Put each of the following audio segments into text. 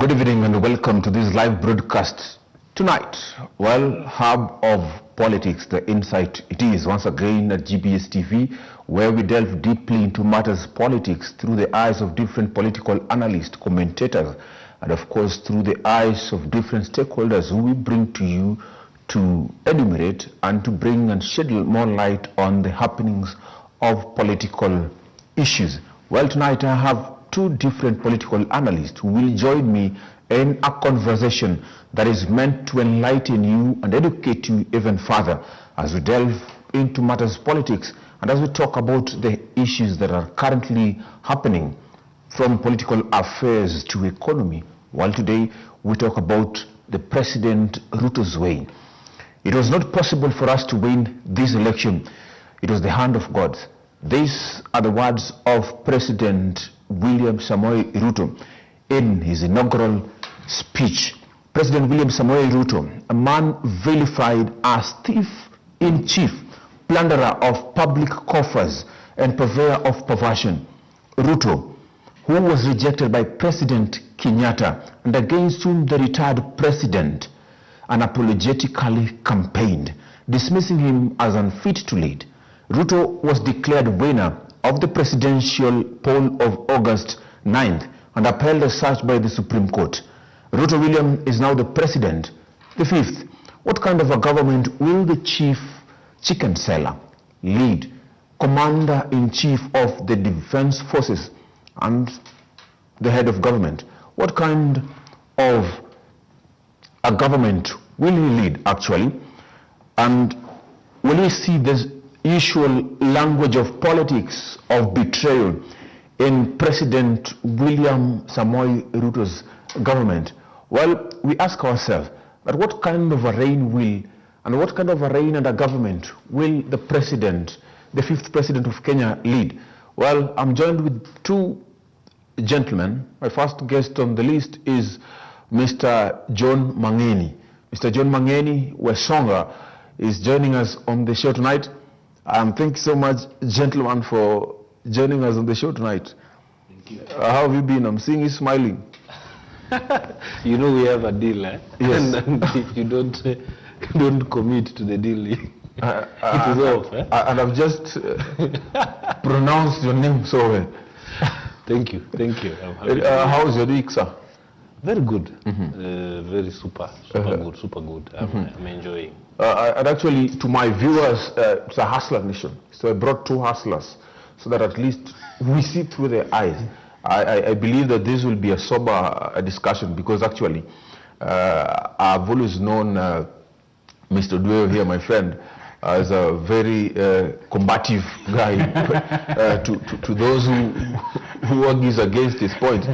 Good evening and welcome to this live broadcast. Tonight, well, hub of politics, the insight it is once again at GBS TV, where we delve deeply into matters politics through the eyes of different political analysts, commentators, and of course through the eyes of different stakeholders who we bring to you to enumerate and to bring and shed more light on the happenings of political issues. Well, tonight I have two different political analysts who will join me in a conversation that is meant to enlighten you and educate you even further as we delve into matters politics and as we talk about the issues that are currently happening from political affairs to economy. While today we talk about the President Ruto's way. It was not possible for us to win this election. It was the hand of God. These are the words of President William Samoei Ruto in his inaugural speech. President William Samoei Ruto, a man vilified as thief-in-chief, plunderer of public coffers and purveyor of perversion. Ruto, who was rejected by President Kenyatta and against whom the retired president unapologetically campaigned, dismissing him as unfit to lead. Ruto was declared winner of the presidential poll of August 9th and upheld as such by the Supreme Court. Ruto William is now the president, the fifth. What kind of a government will the chief chicken seller lead, commander-in-chief of the defense forces and the head of government? What kind of a government will he lead actually? And will he see this usual language of politics of betrayal in President William Samoei Ruto's government? Well, we ask ourselves that what kind of a reign and a government will the president, the fifth president of Kenya, lead? Well, I'm joined with two gentlemen. My first guest on the list is Mr. John Mangeni. Mr. John Mangeni Wesonga is joining us on the show tonight. Thank you so much, gentlemen, for joining us on the show tonight. Thank you. How have you been? I'm seeing you smiling. You know we have a deal, eh? Yes. And if you don't commit to the deal, it is off. Eh? And I've just pronounced your name so well. Thank you. How's your week, sir? Very good. Very super good. I'm enjoying. And actually, to my viewers, it's a hustler nation. So I brought two hustlers so that at least we see through their eyes. I believe that this will be a sober discussion because actually, I've always known Mr. Dueo here, my friend, as a very combative guy to those who argues against his point.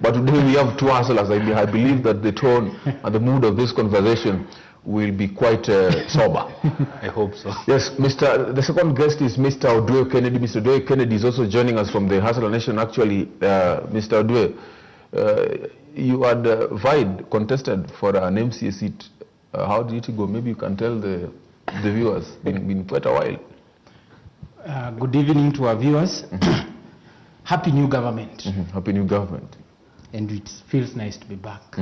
But today we have two hustlers. I believe that the tone and the mood of this conversation will be quite sober. I hope so. Yes, the second guest is Mr. Odue Kennedy. Mr. Odue Kennedy is also joining us from the Hustler Nation. Actually, Mr. Odue, you had contested for an MCA seat. How did it go? Maybe you can tell the viewers. Been quite a while. Good evening to our viewers. Happy new government. Happy new government. And it feels nice to be back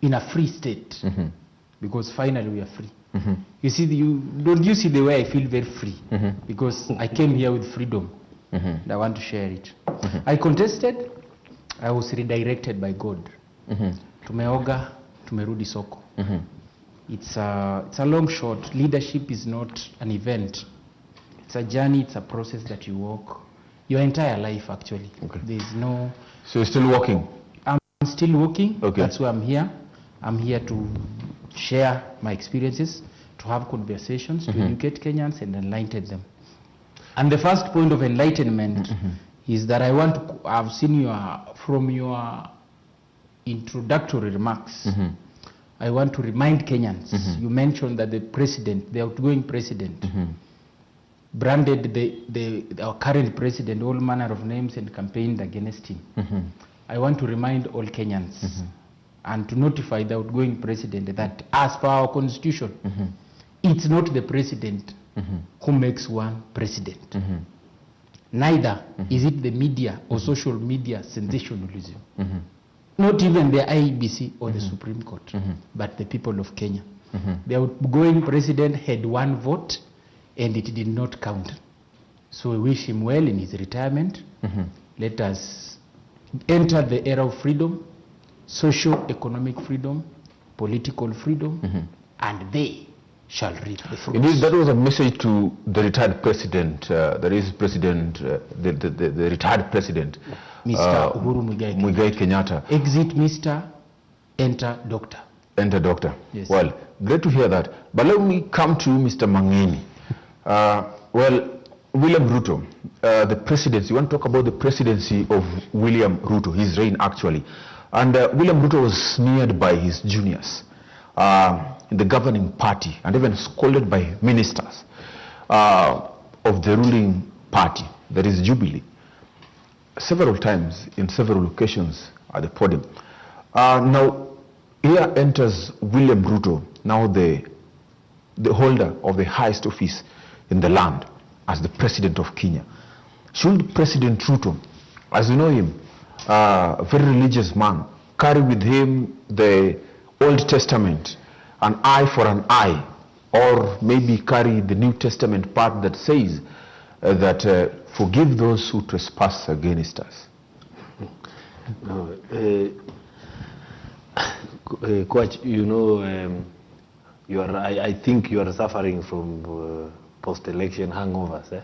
in a free state. Because finally we are free. You see, don't you see the way I feel very free? Because I came here with freedom and I want to share it. I contested, I was redirected by God. Tumeoga, tumerudi soko. It's a long shot. Leadership is not an event. It's a journey, it's a process that you walk your entire life actually. Okay. There's no... So you're still walking? I'm still walking. Okay. That's why I'm here. I'm here to share my experiences, to have conversations, to educate Kenyans and enlighten them. And the first point of enlightenment is that I've seen from your introductory remarks, I want to remind Kenyans, you mentioned that the outgoing president, branded our current president all manner of names and campaigned against him. I want to remind all Kenyans and to notify the outgoing president that as per our constitution, it's not the president who makes one president. Neither is it the media or social media sensationalism. not even the IEBC or the Supreme Court, but the people of Kenya. The outgoing president had one vote and it did not count. So we wish him well in his retirement. Let us enter the era of freedom, socio-economic freedom, political freedom, and they shall reap the fruits. Indeed, that was a message to the retired president, the retired president, Mr. Uhuru Muigai Kenyatta. Exit Mr. Enter Doctor. Enter Doctor. Yes. Well, great to hear that. But let me come to Mr. Mangeni. Well, William Ruto, the presidency, you want to talk about the presidency of William Ruto, his reign actually. And William Ruto was smeared by his juniors in the governing party and even scolded by ministers of the ruling party, that is Jubilee, several times in several occasions at the podium. Now, here enters William Ruto, now the holder of the highest office in the land, as the president of Kenya. Should President Ruto, as you know him, a very religious man, carry with him the Old Testament, an eye for an eye, or maybe carry the New Testament part that says that forgive those who trespass against us? No, Coach, you know, I think you are suffering from post-election hangovers,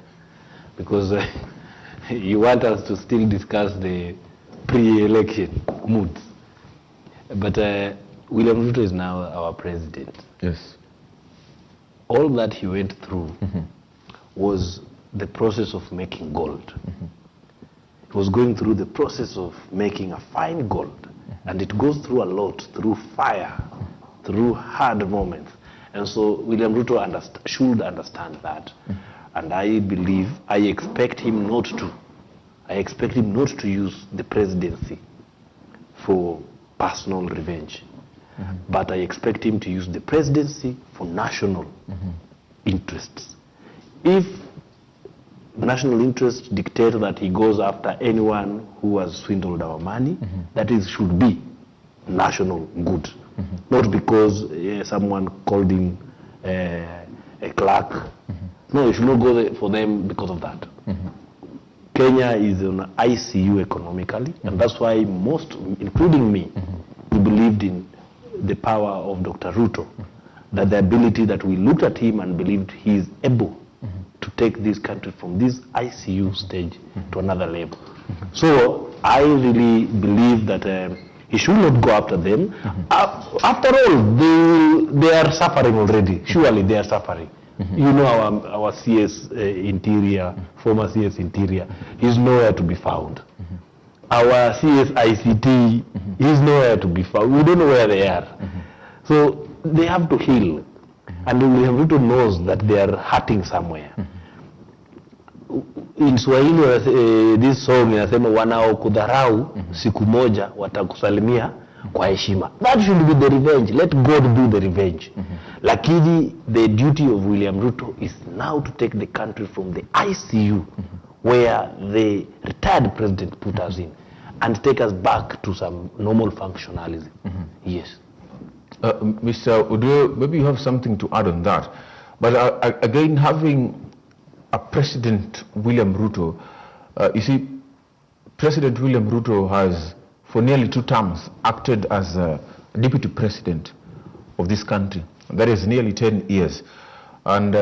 because you want us to still discuss the pre-election moods. But William Ruto is now our president. Yes. All that he went through was the process of making gold. He was going through the process of making a fine gold. And it goes through a lot, through fire, through hard moments. And so William Ruto should understand that. And I expect him not to. I expect him not to use the presidency for personal revenge. But I expect him to use the presidency for national interests. If national interests dictate that he goes after anyone who has swindled our money, that should be national good. Not because someone called him a clerk. No, you should not go for them because of that. Kenya is on ICU economically, and that's why most, including me, we believed in the power of Dr. Ruto, that the ability that we looked at him and believed he is able to take this country from this ICU stage to another level. So I really believe that he should not go after them. After all, they are suffering already. Surely they are suffering. You know, our CS Interior, former CS Interior, is nowhere to be found. Our CS ICT is nowhere to be found. We don't know where they are. So they have to heal. And William Ruto knows that they are hurting somewhere. In Swahili, this song inasema wanaokudharau siku moja watakusalimia kwa heshima. That should be the revenge. Let God do the revenge. Lakini the duty of William Ruto is now to take the country from the ICU where the retired president put us in and take us back to some normal functionalism. Yes. Mr. Udo, maybe you have something to add on that. But again, having a President William Ruto, you see, President William Ruto has, for nearly 2 terms, acted as a deputy president of this country. That is nearly 10 years. And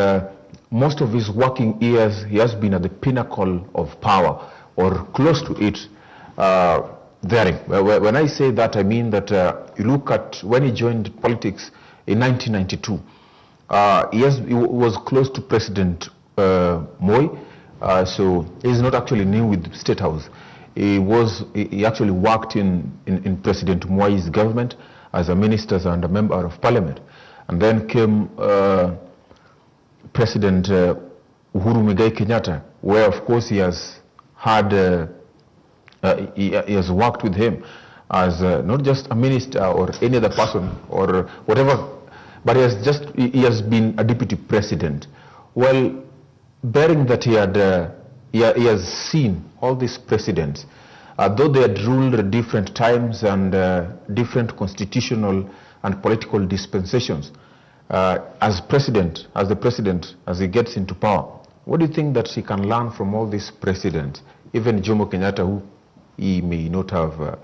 most of his working years, he has been at the pinnacle of power, or close to it. When I say that, I mean that you look at when he joined politics in 1992, he was close to President Moi, so he's not actually new with State House. He actually worked in President Moi's government as a minister and a member of parliament. And then came President Uhuru Muigai Kenyatta, where of course he has had he has worked with him as not just a minister or any other person or whatever, but he has been a deputy president. Well, bearing that he has seen all these presidents, though they had ruled at different times and different constitutional and political dispensations, as the president, as he gets into power, what do you think that he can learn from all these presidents, even Jomo Kenyatta, who he may not have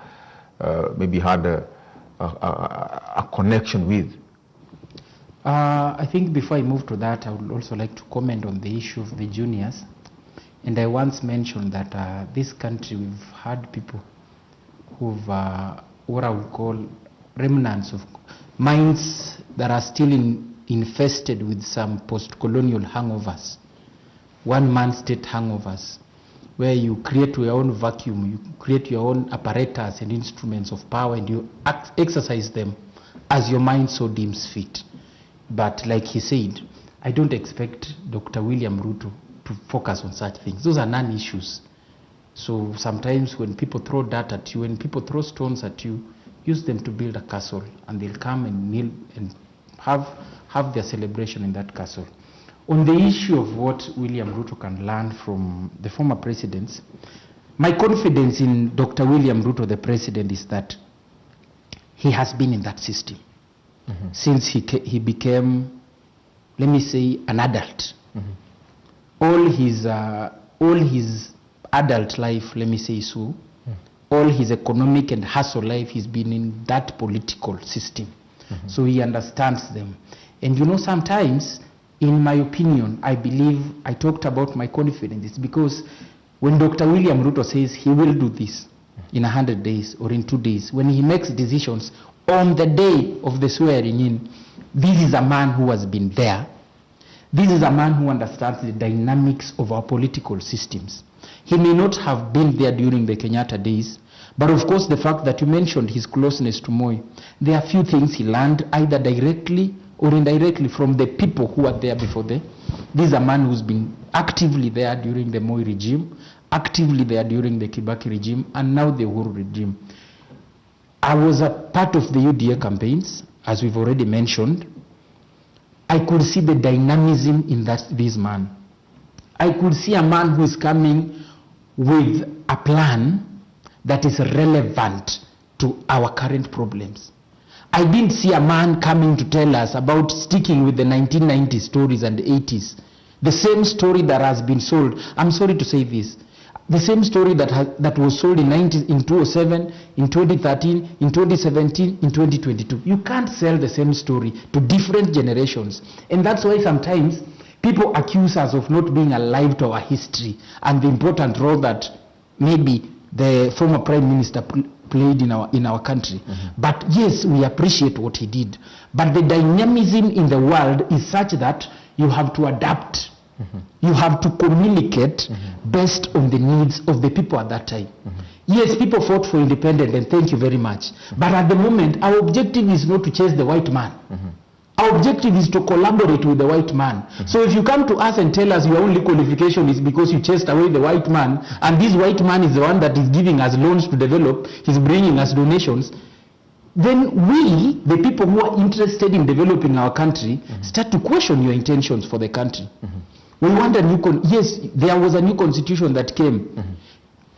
maybe had a connection with? I think before I move to that, I would also like to comment on the issue of the juniors. And I once mentioned that this country, we've had people who've what I would call remnants of minds that are still infested with some post-colonial hangovers, one-man state hangovers, where you create your own vacuum, you create your own apparatus and instruments of power, and you exercise them as your mind so deems fit. But like he said, I don't expect Dr. William Ruto to focus on such things. Those are non-issues. So sometimes when people throw dirt at you, when people throw stones at you, use them to build a castle, and they'll come and kneel and have their celebration in that castle. On the issue of what William Ruto can learn from the former presidents, my confidence in Dr. William Ruto, the president, is that he has been in that system since he became, let me say, an adult. All his adult life, let me say so, all his economic and hustle life, he's been in that political system. So he understands them. And you know, sometimes, in my opinion, I believe I talked about my confidence. It's because when Dr. William Ruto says he will do this in 100 days or in 2 days, when he makes decisions on the day of the swearing in, this is a man who has been there. This is a man who understands the dynamics of our political systems. He may not have been there during the Kenyatta days, but of course the fact that you mentioned his closeness to Moi, there are few things he learned either directly or indirectly from the people who were there before them. This is a man who's been actively there during the Moi regime, actively there during the Kibaki regime, and now the Uhuru regime. I was a part of the UDA campaigns, as we've already mentioned. I could see the dynamism in this man. I could see a man who is coming with a plan that is relevant to our current problems. I didn't see a man coming to tell us about sticking with the 1990s stories and the 80s. The same story that has been sold, I'm sorry to say this, the same story that was sold in 2007, in 2013, in 2017, in 2022. You can't sell the same story to different generations. And that's why sometimes people accuse us of not being alive to our history and the important role that maybe the former Prime Minister played in our country. But yes, we appreciate what he did. But the dynamism in the world is such that you have to adapt. You have to communicate based on the needs of the people at that time. Yes, people fought for independence, and thank you very much. But at the moment, our objective is not to chase the white man. Our objective is to collaborate with the white man. So if you come to us and tell us your only qualification is because you chased away the white man, and this white man is the one that is giving us loans to develop, he's bringing us donations, then we, the people who are interested in developing our country, start to question your intentions for the country. We want a new yes, there was a new constitution that came.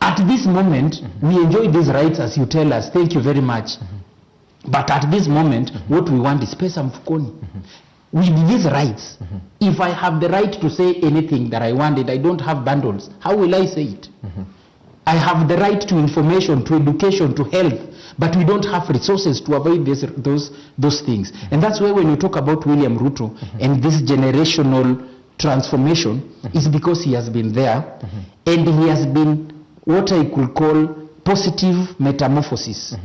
At this moment, we enjoy these rights as you tell us. Thank you very much. But at this moment, what we want is pesa mfukoni. With these rights, if I have the right to say anything that I wanted, I don't have bundles. How will I say it? I have the right to information, to education, to health, but we don't have resources to avoid those things. And that's why when you talk about William Ruto and this generational transformation, is because he has been there and he has been what I could call positive metamorphosis.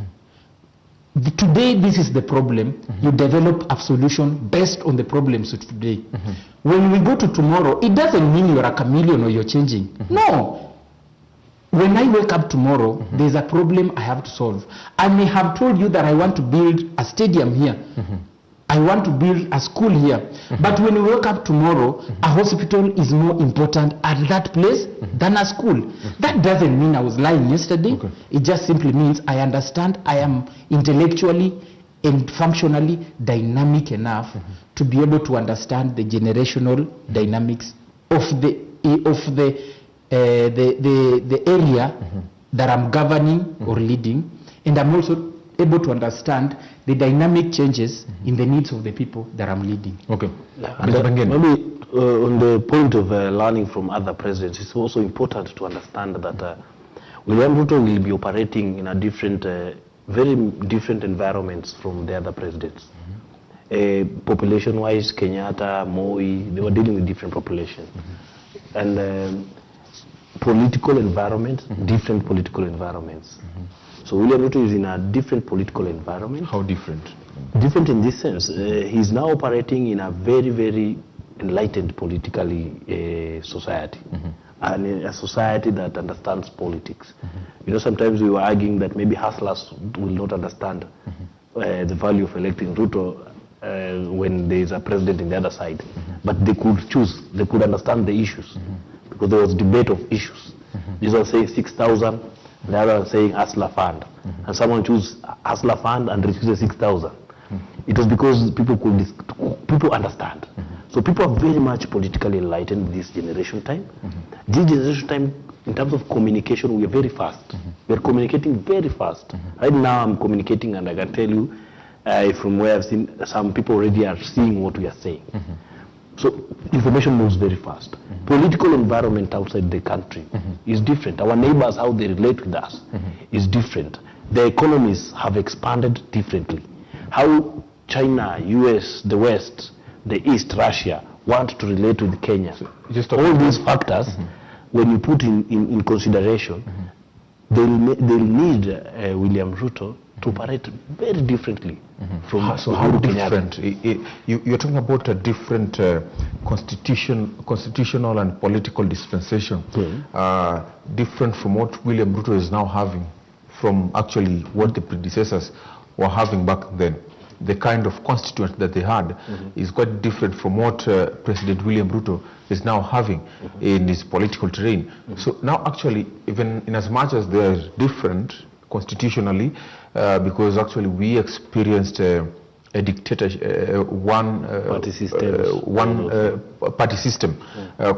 Today, this is the problem. You develop a solution based on the problems of today. When we go to tomorrow, it doesn't mean you're a chameleon or you're changing. No. When I wake up tomorrow, there's a problem I have to solve. I may have told you that I want to build a stadium here. I want to build a school here. But when you wake up tomorrow, a hospital is more important at that place than a school. That doesn't mean I was lying yesterday. It just simply means I understand I am intellectually and functionally dynamic enough to be able to understand the generational dynamics of the area that I'm governing or leading, and I'm also able to understand the dynamic changes in the needs of the people that I'm leading. Okay. Maybe on the point of learning from other presidents, it's also important to understand that William Ruto will be operating in a different, very different environments from the other presidents. Population-wise, Kenyatta, Moi, they were dealing with different population. And political environment, different political environments. So William Ruto is in a different political environment. How different? Different in this sense. He's now operating in a very, very enlightened politically society. And a society that understands politics. You know, sometimes we were arguing that maybe hustlers will not understand the value of electing Ruto when there is a president in the other side. But they could choose, they could understand the issues. Because there was debate of issues. This one saying 6,000, the other one saying hustler fund. And someone choose hustler fund and refuses 6,000. It was because people understand. So people are very much politically enlightened this generation time. This generation time, in terms of communication, we are very fast. We are communicating very fast. Right now I'm communicating and I can tell you from where I've seen some people already are seeing what we are saying. So information moves very fast. Political environment outside the country is different. Our neighbors, how they relate with us is different. The economies have expanded differently. How China, US, the West, the East, Russia want to relate with Kenya. All these factors, when you put in consideration, they'll need William Ruto to operate very differently from So how different? You're talking about a different constitutional and political dispensation, different from what William Ruto is now having, from actually what the predecessors were having back then. The kind of constituent that they had is quite different from what President William Ruto is now having in his political terrain. So now actually, even in as much as they are different constitutionally, because actually we experienced a dictatorship, one party system,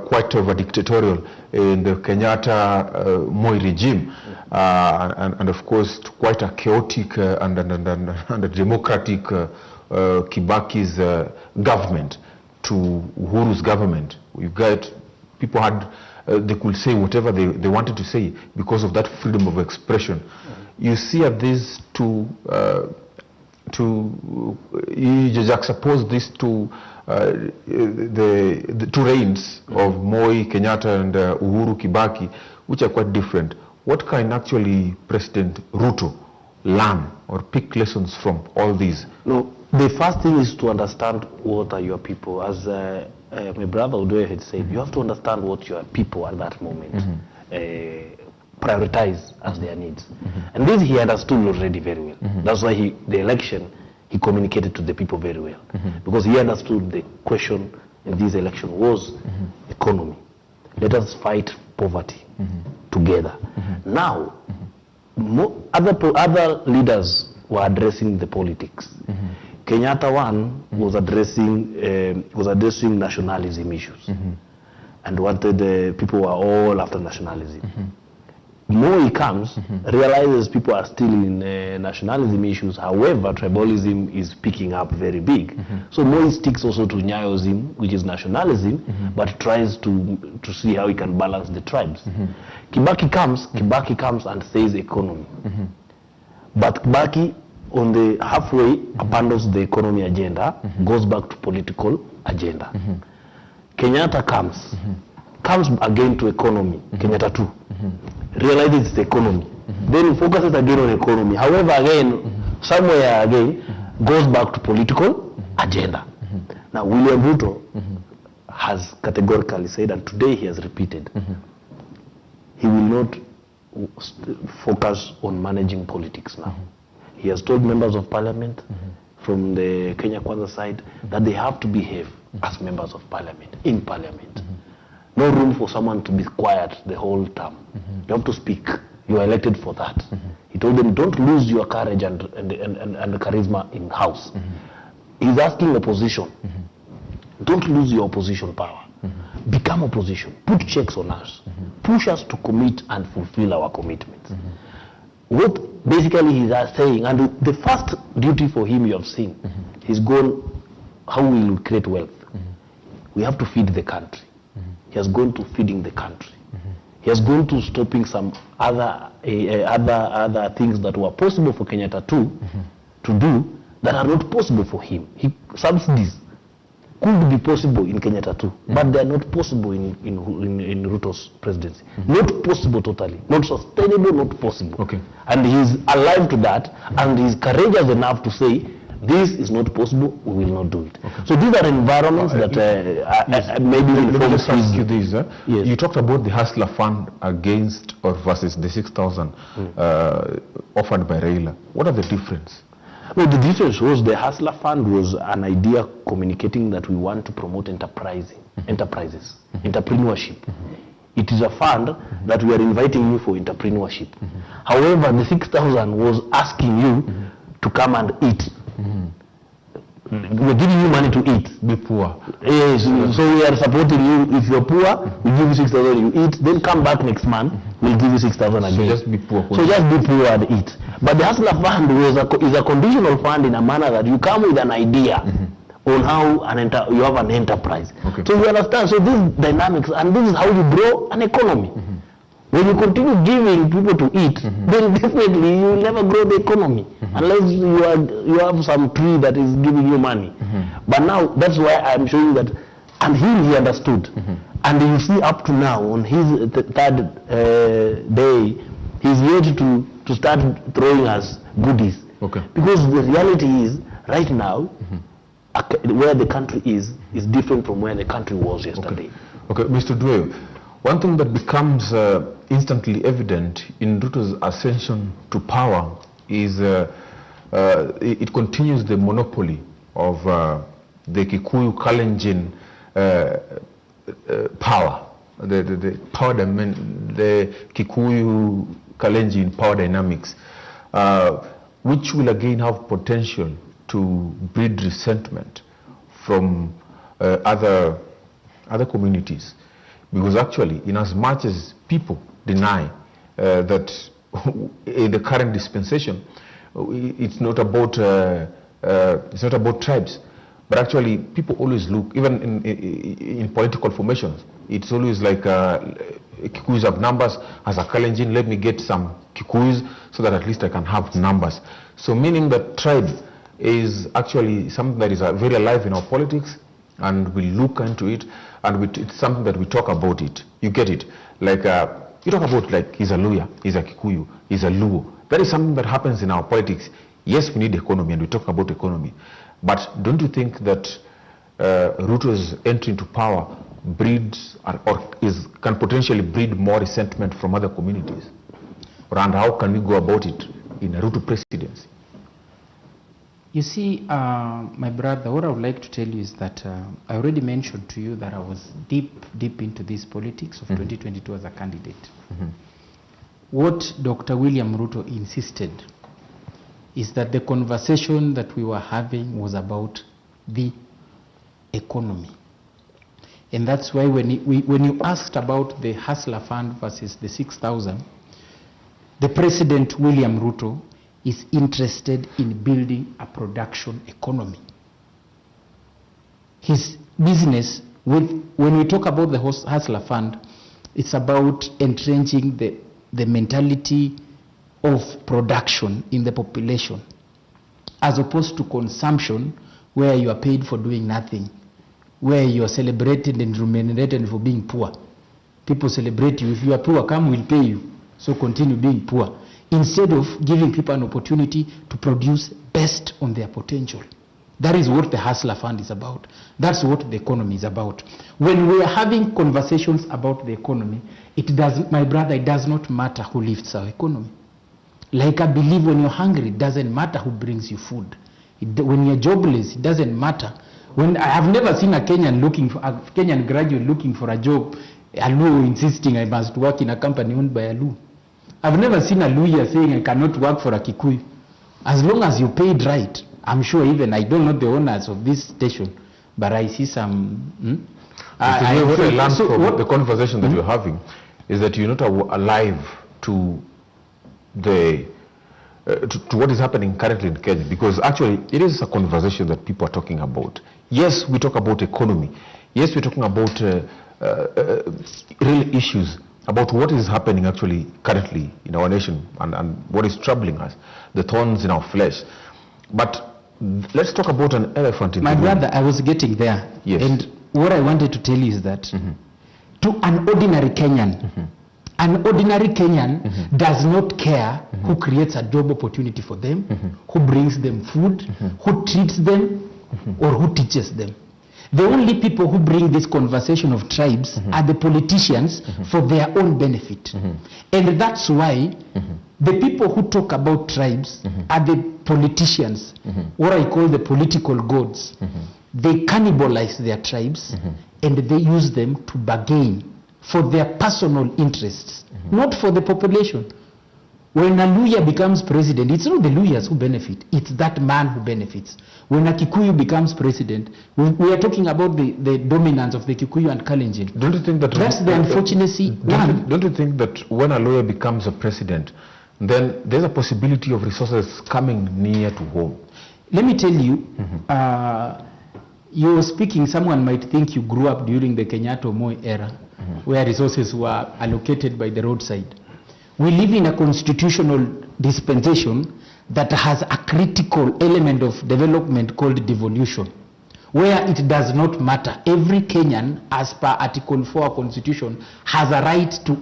quite of a dictatorial in the Kenyatta Moi regime, and of course quite a chaotic and a democratic Kibaki's government to Uhuru's government. We've got people had they could say whatever they wanted to say because of that freedom of expression. You see at these two you juxtapose these two the two reigns of Moi, Kenyatta and Uhuru Kibaki, which are quite different. What can actually President Ruto learn or pick lessons from all these? No, the first thing is to understand what are your people. As my brother Udoe had said, you have to understand what your people at that moment prioritize as their needs. And this he understood already very well. That's why the election, he communicated to the people very well. Because he understood the question in this election was economy. Let us fight poverty together. Now, other leaders were addressing the politics. Kenyatta one was addressing nationalism issues and wanted people were all after nationalism. Moi comes, realizes people are still in nationalism issues. However, tribalism is picking up very big. So Moi sticks also to Nyaosm, which is nationalism, but tries to see how he can balance the tribes. Kibaki comes and says economy. But Kibaki, on the halfway, abandons the economy agenda, goes back to political agenda. Kenyatta comes again to economy, Kenyatta too. Realizes it's the economy. Then focuses again on economy. However, again, somewhere again, goes back to political agenda. Now, William Ruto has categorically said, and today he has repeated, he will not focus on managing politics now. He has told members of parliament from the Kenya Kwanza side that they have to behave as members of parliament, in parliament. No room for someone to be quiet the whole term. You have to speak. You are elected for that. He told them, don't lose your courage and charisma in house. He's asking opposition, don't lose your opposition power. become opposition, put checks on us, push us to commit and fulfill our commitments. What basically he's saying, and the first duty for him you have seen, he's gone how we will create wealth. We have to feed the country. He has gone to feeding the country. He has gone to stopping some other things that were possible for Kenyatta to do that are not possible for him. Subsidies could be possible in Kenyatta too, but they are not possible in Ruto's presidency. Not possible totally, not sustainable, not possible. Okay. And he's alive to that, and he's courageous enough to say, this is not possible, we will not do it. Okay. So these are environments that maybe will let me just ask you this. Yes. You talked about the Hustler Fund against or versus the 6,000 offered by Raila. What are the difference? No, the difference was the Hustler Fund was an idea communicating that we want to promote enterprises, entrepreneurship. It is a fund that we are inviting you for entrepreneurship. However, the 6,000 was asking you to come and eat. We're giving you money to eat. Be poor. Yes, so we are supporting you. If you're poor, we give you 6,000, you eat, then come back next month, we'll give you 6,000 again. So just be poor. So just be poor and eat. But the Hustler Fund is a conditional fund in a manner that you come with an idea on how you have an enterprise. Okay. So you understand, so this dynamics, and this is how you grow an economy. When you continue giving people to eat, then definitely you will never grow the economy unless you have some tree that is giving you money. But now that's why I'm showing that, and he understood. And you see up to now on his third day, he's yet to start throwing us goodies. Okay. Because the reality is right now, where the country is different from where the country was yesterday. Okay, Mr. Dwayne, one thing that becomes instantly evident in Ruto's ascension to power is it continues the monopoly of the Kikuyu Kalenjin power, the power, the Kikuyu Kalenjin power dynamics, which will again have potential to breed resentment from other communities. Because actually, in as much as people deny that in the current dispensation, it's not about tribes, but actually people always look, even in political formations, it's always like Kikuyus have numbers. As a Kalenjin, let me get some Kikuyus so that at least I can have numbers. So meaning that tribe is actually something that is very alive in our politics, and we look into it, and it's something that we talk about it. You get it? Like, you talk about like, he's a Luya, he's a Kikuyu, he's a Luo. That is something that happens in our politics. Yes, we need economy, and we talk about economy. But don't you think that Ruto's entry into power breeds, can potentially breed more resentment from other communities? And how can we go about it in a Ruto presidency? You see, my brother, what I would like to tell you is that I already mentioned to you that I was deep into this politics of 2022 as a candidate. What Dr. William Ruto insisted is that the conversation that we were having was about the economy. And that's why when you asked about the Hustler Fund versus the 6,000, the President William Ruto is interested in building a production economy. His business, when we talk about the Hustler Fund, it's about entrenching the mentality of production in the population, as opposed to consumption, where you are paid for doing nothing, where you are celebrated and remunerated for being poor. People celebrate you. If you are poor, come, we'll pay you. So continue being poor, instead of giving people an opportunity to produce best on their potential. That is what the Hustler Fund is about. That's what the economy is about. When we are having conversations about the economy, my brother, it does not matter who lifts our economy. Like I believe when you're hungry, it doesn't matter who brings you food. When you're jobless, it doesn't matter. When I have never seen a Kenyan graduate looking for a job, a Luo insisting I must work in a company owned by a Luo. I've never seen a Luo saying I cannot work for a Kikuyu. As long as you paid right, I'm sure even, I don't know the owners of this station, but I see some... What I learned from the conversation that you're having is that you're not alive to the to what is happening currently in Kenya, because actually it is a conversation that people are talking about. Yes, we talk about economy. Yes, we're talking about real issues, about what is happening actually currently in our nation and what is troubling us, the thorns in our flesh. But let's talk about an elephant in the room. My brother, I was getting there. Yes. And what I wanted to tell you is that to an ordinary Kenyan, an ordinary Kenyan does not care who creates a job opportunity for them, who brings them food, who treats them, or who teaches them. The only people who bring this conversation of tribes are the politicians for their own benefit. And that's why the people who talk about tribes are the politicians, what I call the political gods. They cannibalize their tribes and they use them to bargain for their personal interests, not for the population. When a Luya becomes president, it's not the Luyas who benefit, it's that man who benefits. When a Kikuyu becomes president, we are talking about the dominance of the Kikuyu and Kalenjin. Don't you think that that's the unfortunacy? Don't you think that when a lawyer becomes a president, then there's a possibility of resources coming near to home? Let me tell you, you're speaking, someone might think you grew up during the Kenyatta Moi era, where resources were allocated by the roadside. We live in a constitutional dispensation that has a critical element of development called devolution, where it does not matter. Every Kenyan, as per Article 4 Constitution, has a right to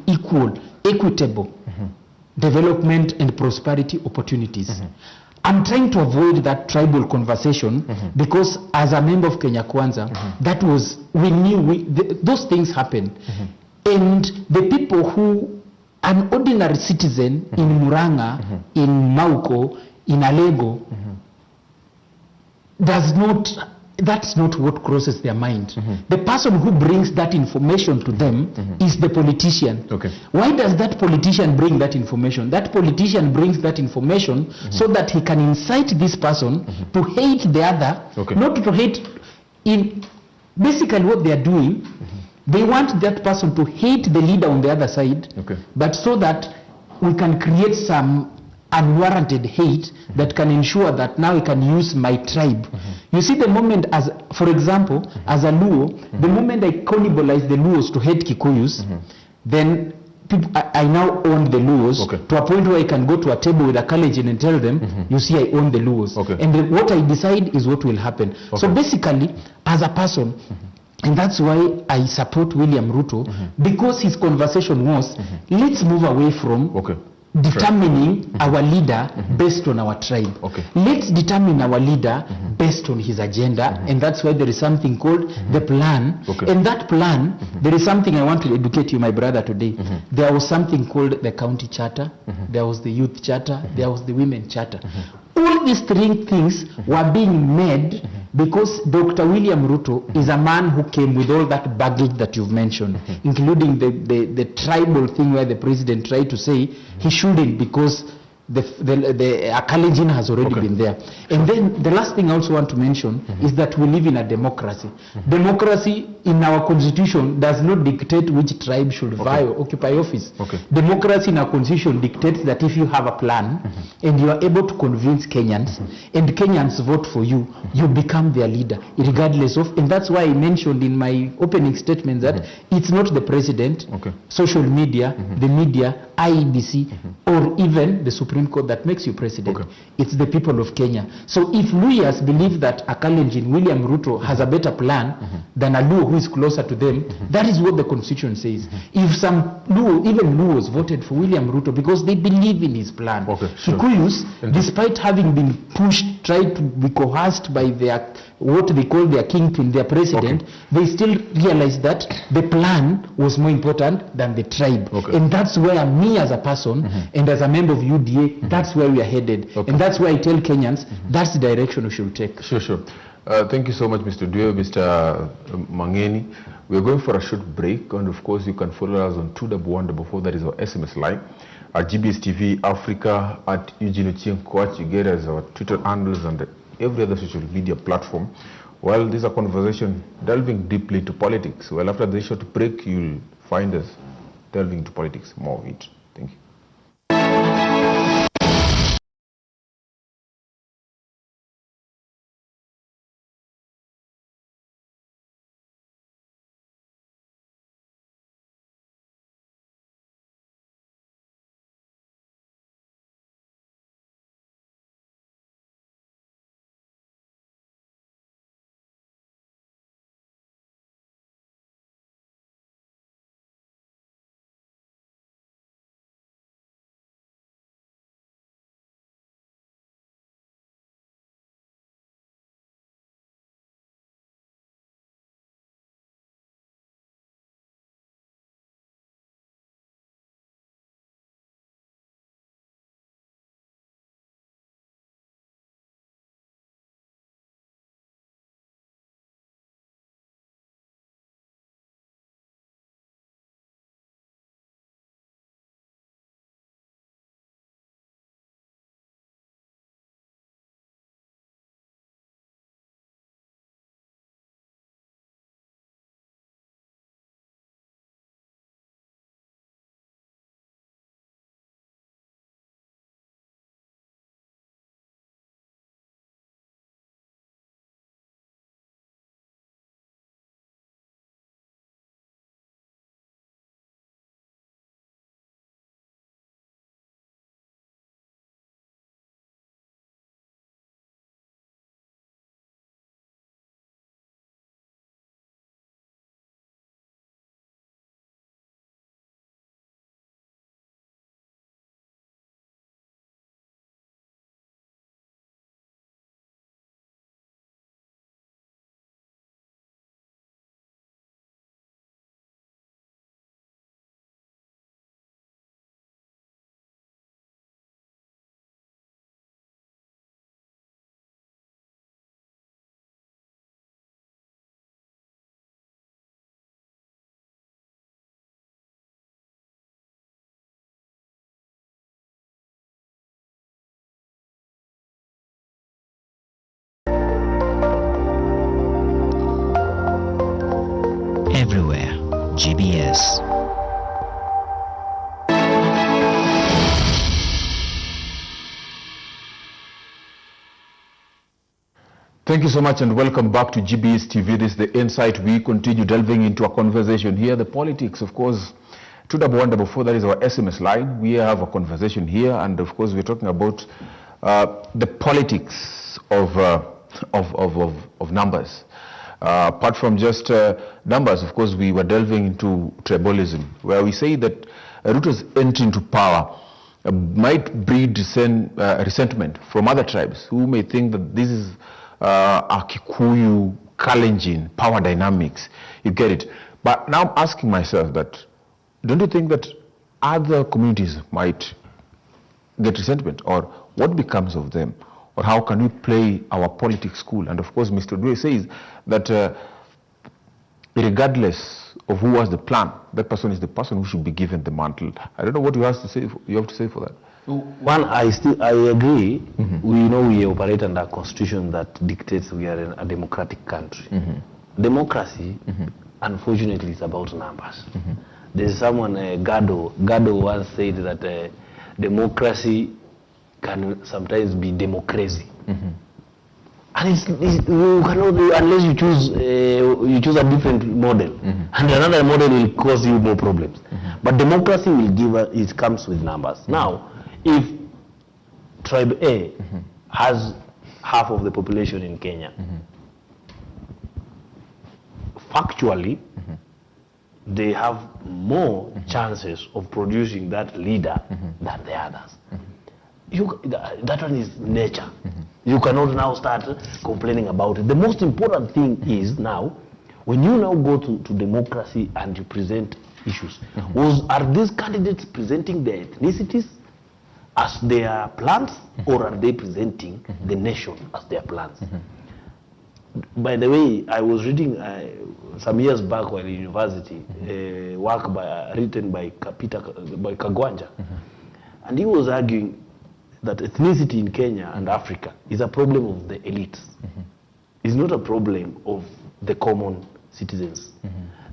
equitable development and prosperity opportunities. I'm trying to avoid that tribal conversation because as a member of Kenya Kwanza, that was, we knew those things happened. And the people who, an ordinary citizen in Muranga, in Mauko, in Alego, that's not what crosses their mind. The person who brings that information to them is the politician. Why does that politician bring that information? That politician brings that information so that he can incite this person to hate the other, not to hate. In basically what they are doing, they want that person to hate the leader on the other side, but so that we can create some unwarranted hate that can ensure that now we can use my tribe. You see, the moment, as for example, as a Luo, the moment I cannibalize the Luos to hate Kikuyus, then people, I now own the Luos to a point where I can go to a table with a Kalenjin and tell them, you see, I own the Luos. And what I decide is what will happen. So basically, as a person, and that's why I support William Ruto, because his conversation was, let's move away from determining our leader based on our tribe. Let's determine our leader based on his agenda, and that's why there is something called the plan. And that plan, there is something I want to educate you, my brother, today. There was something called the county charter, there was the youth charter, there was the women charter. All these three things were being made because Dr. William Ruto is a man who came with all that baggage that you've mentioned, including the tribal thing where the president tried to say he shouldn't because the Kalenjin has already been there. And then the last thing I also want to mention is that we live in a democracy. Democracy in our constitution does not dictate which tribe should occupy office. Democracy in our constitution dictates that if you have a plan and you are able to convince Kenyans and Kenyans vote for you, you become their leader regardless of, and that's why I mentioned in my opening statement that it's not the president, social media, the media, IEBC, or even the Supreme Court that makes you president. It's the people of Kenya. So if Luyas believe that a Kalenjin, William Ruto, has a better plan than a Luo who is closer to them, that is what the constitution says. If some Luo, even Luos, voted for William Ruto because they believe in his plan, Kikuyus, despite having been pushed, tried to be coerced by their, what they call their kingpin, their president, they still realized that the plan was more important than the tribe. And that's where me as a person and as a member of UDA, that's where we are headed. And that's why I tell Kenyans, that's the direction we should take. Thank you so much, Mr. Due, Mr. Mangeni. We're going for a short break, and of course you can follow us on 21144, that is our SMS line, at GBS TV Africa, at Eugene Ochieng Coach. You get us our Twitter handles and every other social media platform Well, this is a conversation delving deeply into politics. Well, after this short break, you'll find us delving into politics, more of it. Thank you. Everywhere, GBS. Thank you so much and welcome back to GBS TV. This is the Insight. We continue delving into a conversation here. The politics, of course, 21144, that is our SMS line. We have a conversation here, and of course we're talking about the politics of numbers. Apart from just numbers, of course, we were delving into tribalism, where we say that Ruto's entry into power might breed resentment from other tribes who may think that this is a Kikuyu Kalenjin power dynamics. You get it? But now I'm asking myself that, don't you think that other communities might get resentment, or what becomes of them? Or how can we play our politics cool? And of course, Mr. Dwe says that regardless of who has the plan, that person is the person who should be given the mantle. I don't know what you have to say for that. One, I agree. We know we operate under a constitution that dictates we are a democratic country. Democracy, unfortunately, is about numbers. There's someone, Gado once said that democracy can sometimes be democracy. And you cannot, unless you choose a different model, and another model will cause you more problems. But democracy will give it comes with numbers. Now, if tribe A has half of the population in Kenya, factually, they have more chances of producing that leader than the others. That one is nature. You cannot now start complaining about it. The most important thing is now, when you now go to democracy and you present issues, are these candidates presenting their ethnicities as their plans, or are they presenting the nation as their plans? By the way, I was reading some years back while in university, work written by Kagwanja, and he was arguing that ethnicity in Kenya and Africa is a problem of the elites. is not a problem of the common citizens.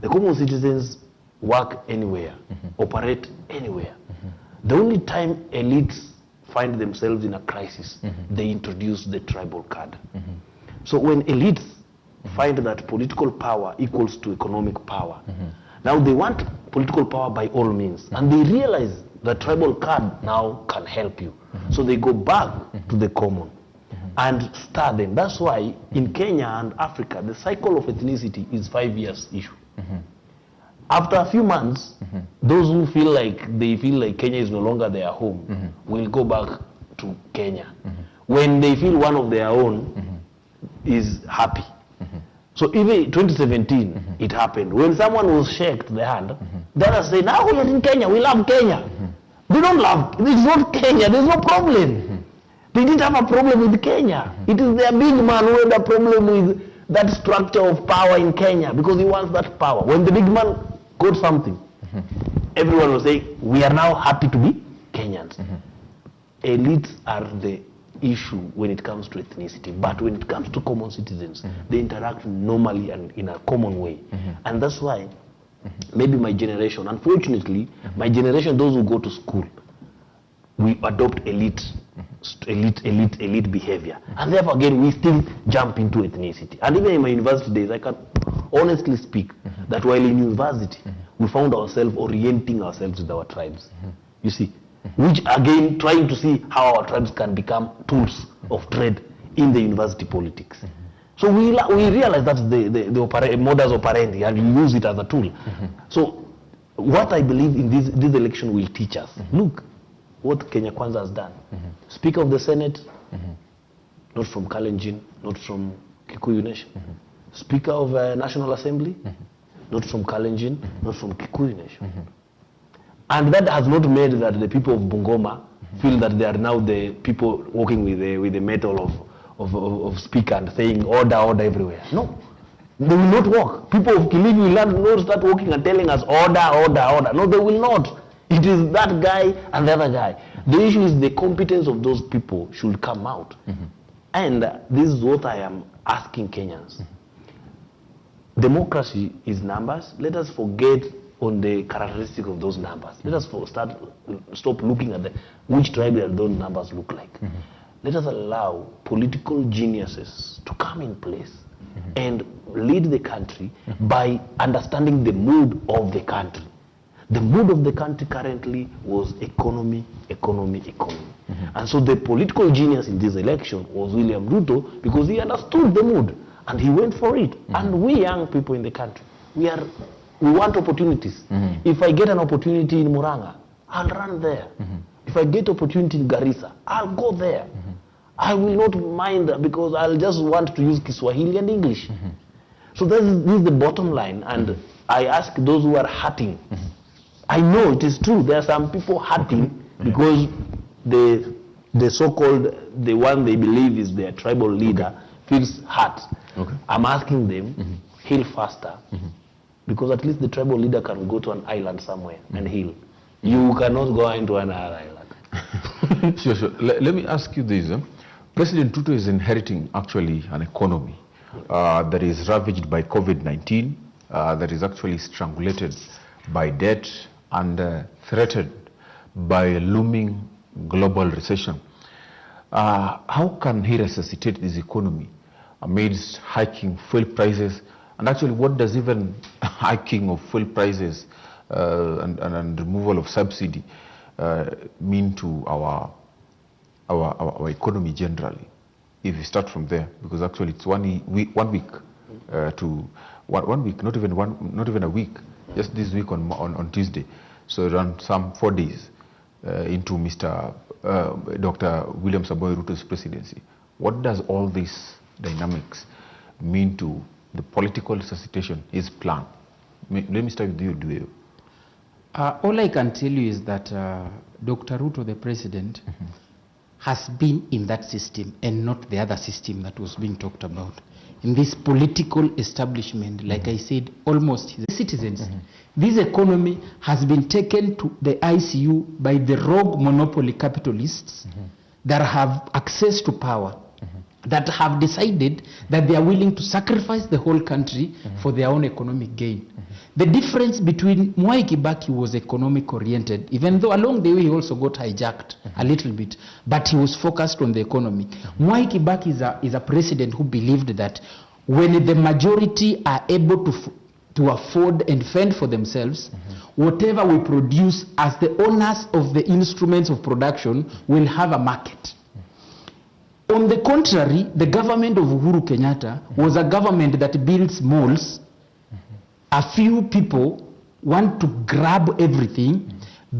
The common citizens work anywhere, operate anywhere. The only time elites find themselves in a crisis, they introduce the tribal card. So when elites find that political power equals to economic power, now they want political power by all means, and they realize the tribal card now can help you. So they go back to the common and stir them. That's why in Kenya and Africa, the cycle of ethnicity is 5 years issue. After a few months, those who feel like Kenya is no longer their home will go back to Kenya. When they feel one of their own is happy. So even 2017, it happened. When someone was shaked the hand, the others say, now we are in Kenya, we love Kenya. They don't love, it's not Kenya, there's no problem. They didn't have a problem with Kenya. It is their big man who had a problem with that structure of power in Kenya because he wants that power. When the big man got something, everyone was saying, we are now happy to be Kenyans. Elites are the issue when it comes to ethnicity, but when it comes to common citizens, they interact normally and in a common way. And that's why maybe my generation, unfortunately, my generation, those who go to school, we adopt elite behavior. And therefore, again, we still jump into ethnicity. And even in my university days, I can honestly speak that while in university, we found ourselves orienting ourselves with our tribes. You see, which again, trying to see how our tribes can become tools of trade in the university politics. So we realize that's the modus operandi, and we use it as a tool. So what I believe in this election will teach us, look what Kenya Kwanza has done. Speaker of the Senate, not from Kalenjin, not from Kikuyu Nation. Speaker of National Assembly, not from Kalenjin, not from Kikuyu Nation. And that has not made that the people of Bungoma feel that they are now the people walking with the metal of speaker and saying order, order everywhere. No, they will not walk. People of Kilifi will not start walking and telling us order, order, order. No, they will not. It is that guy and the other guy. The issue is the competence of those people should come out. And this is what I am asking Kenyans. Democracy is numbers. Let us forget on the characteristic of those numbers. Let us stop looking at which tribe those numbers look like. Let us allow political geniuses to come in place and lead the country by understanding the mood of the country. The mood of the country currently was economy, economy, economy. And so the political genius in this election was William Ruto, because he understood the mood and he went for it. And we young people in the country, we want opportunities. If I get an opportunity in Muranga, I'll run there. If I get opportunity in Garissa, I'll go there. I will not mind because I'll just want to use Kiswahili and English. So this is the bottom line. And I ask those who are hurting. I know it is true. There are some people hurting because the so-called, the one they believe is their tribal leader feels hurt. I'm asking them, heal faster. Because at least the tribal leader can go to an island somewhere and heal. You cannot go into another island. Sure. Let me ask you this. President Ruto is inheriting actually an economy that is ravaged by COVID-19, that is actually strangulated by debt and threatened by a looming global recession. How can he resuscitate this economy amidst hiking fuel prices? And actually, what does even hiking of fuel prices and removal of subsidy mean to our economy generally? If we start from there, because actually it's 1 week, not even a week, just this week on Tuesday. So around some 4 days into Dr. William Samoei Ruto's presidency. What does all these dynamics mean to the political resuscitation, his plan? Let me start with you, Dueo. All I can tell you is that Dr. Ruto, the president, has been in that system and not the other system that was being talked about. In this political establishment, like I said, almost the citizens. This economy has been taken to the ICU by the rogue monopoly capitalists that have access to power. that have decided that they are willing to sacrifice the whole country for their own economic gain. The difference between Mwai Kibaki was economic oriented, even though along the way he also got hijacked a little bit, but he was focused on the economy. Mwai Kibaki is a president who believed that when the majority are able to afford and fend for themselves, whatever we produce as the owners of the instruments of production will have a market. On the contrary, the government of Uhuru Kenyatta was a government that builds malls. A few people want to grab everything,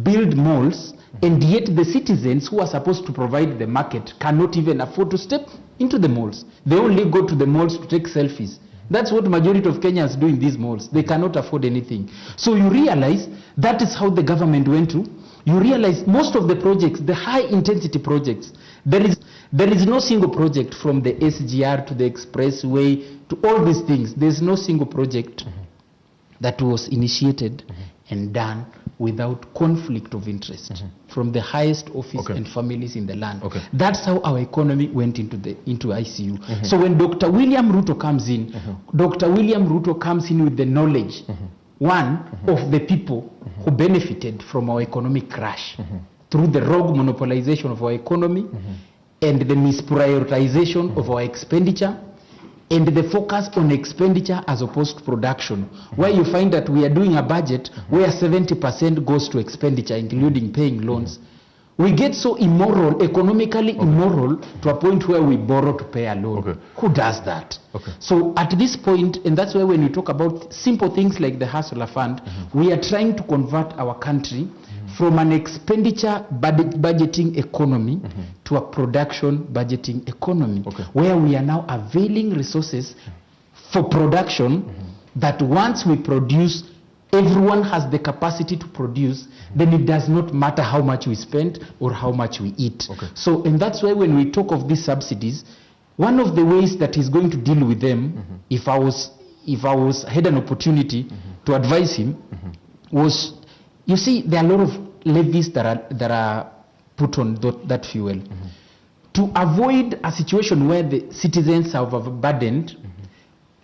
build malls, and yet the citizens who are supposed to provide the market cannot even afford to step into the malls. They only go to the malls to take selfies. That's what majority of Kenyans do in these malls. They cannot afford anything. So you realize that is how the government went to. You realize most of the projects, the high intensity projects, there is no single project from the SGR to the expressway to all these things. There's no single project that was initiated and done without conflict of interest from the highest office and families in the land. That's how our economy went into ICU. So when Dr. William Ruto comes in, Dr. William Ruto comes in with the knowledge, one, of the people who benefited from our economic crash through the rogue monopolization of our economy and the misprioritization of our expenditure, and the focus on expenditure as opposed to production, where you find that we are doing a budget where 70% goes to expenditure, including paying loans. We get so immoral, economically immoral, to a point where we borrow to pay a loan. Who does that? So at this point, and that's why when we talk about simple things like the Hustler Fund, we are trying to convert our country from an expenditure budgeting economy to a production budgeting economy, where we are now availing resources for production that once we produce, everyone has the capacity to produce, then it does not matter how much we spend or how much we eat. So, and that's why when we talk of these subsidies, one of the ways that he's going to deal with them, if I had an opportunity to advise him, was, you see, there are a lot of levies that are put on that fuel. To avoid a situation where the citizens are overburdened,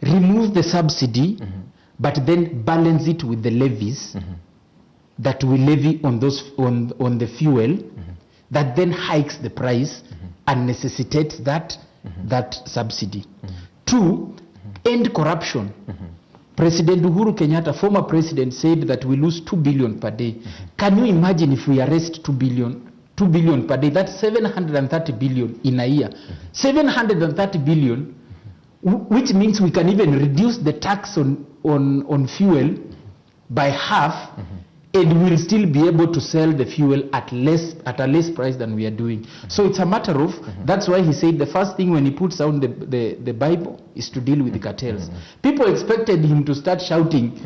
remove the subsidy, but then balance it with the levies that we levy on the fuel, that then hikes the price and necessitates that subsidy. Two, end corruption. President Uhuru Kenyatta, former president, said that we lose 2 billion per day. Can you imagine if we arrest 2 billion per day? That's 730 billion in a year. 730 billion, which means we can even reduce the tax on fuel by half, and we'll still be able to sell the fuel at a less price than we are doing. So it's a matter of, that's why he said the first thing when he puts down the Bible is to deal with the cartels. People expected him to start shouting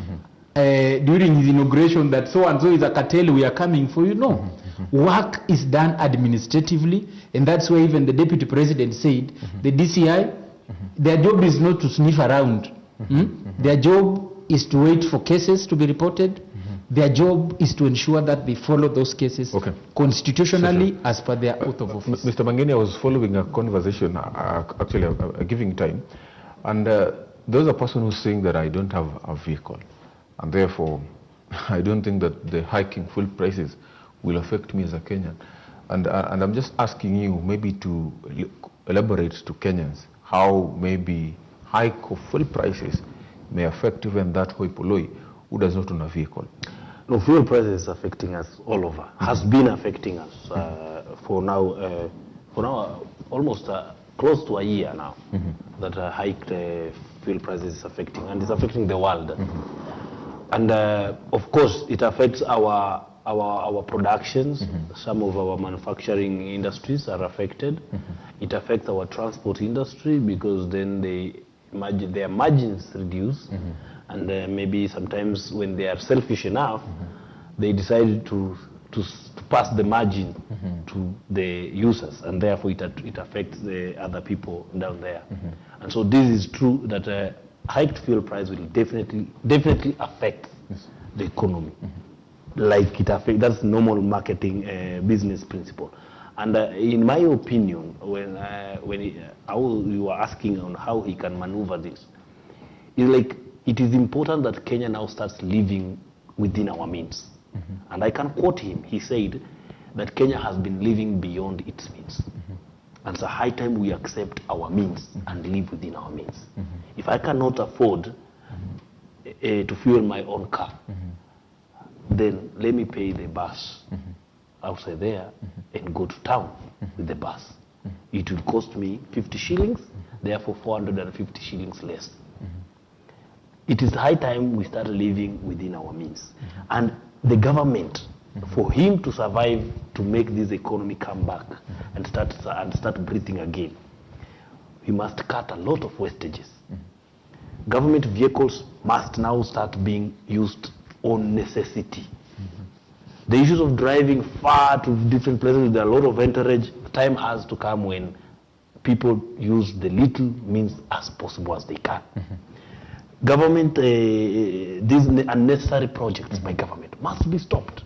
during his inauguration that so and so is a cartel, we are coming for you. No. Work is done administratively, and that's why even the deputy president said the DCI, their job is not to sniff around. Their job is to wait for cases to be reported. Their job is to ensure that they follow those cases constitutionally as per their oath of office. Mr. Mangeni, I was following a conversation, actually a giving time, and there's a person who's saying that I don't have a vehicle, and therefore I don't think that the hiking fuel prices will affect me as a Kenyan. And I'm just asking you maybe to elaborate to Kenyans how maybe hike of fuel prices may affect even that hoi polloi who does not own a vehicle. No, fuel prices is affecting us all over. Has been affecting us for now almost close to a year now. That hiked fuel prices is affecting, and it's affecting the world. And of course, it affects our productions. Some of our manufacturing industries are affected. It affects our transport industry because then their margins reduce. And maybe sometimes when they are selfish enough, they decide to pass the margin to the users, and therefore it affects the other people down there. And so this is true that hiked fuel price will definitely affect the economy. Like it affects, that's normal marketing business principle. And in my opinion, when you were asking on how he can maneuver this, it's like it is important that Kenya now starts living within our means. And I can quote him. He said that Kenya has been living beyond its means. And it's a high time we accept our means and live within our means. If I cannot afford to fuel my own car, then let me pay the bus outside there and go to town with the bus. It will cost me 50 shillings, therefore 450 shillings less. It is high time we start living within our means. And the government, for him to survive, to make this economy come back and start breathing again, we must cut a lot of wastages. Government vehicles must now start being used on necessity. The issues of driving far to different places with a lot of entourage, time has to come when people use the little means as possible as they can. Government, these unnecessary projects by government must be stopped.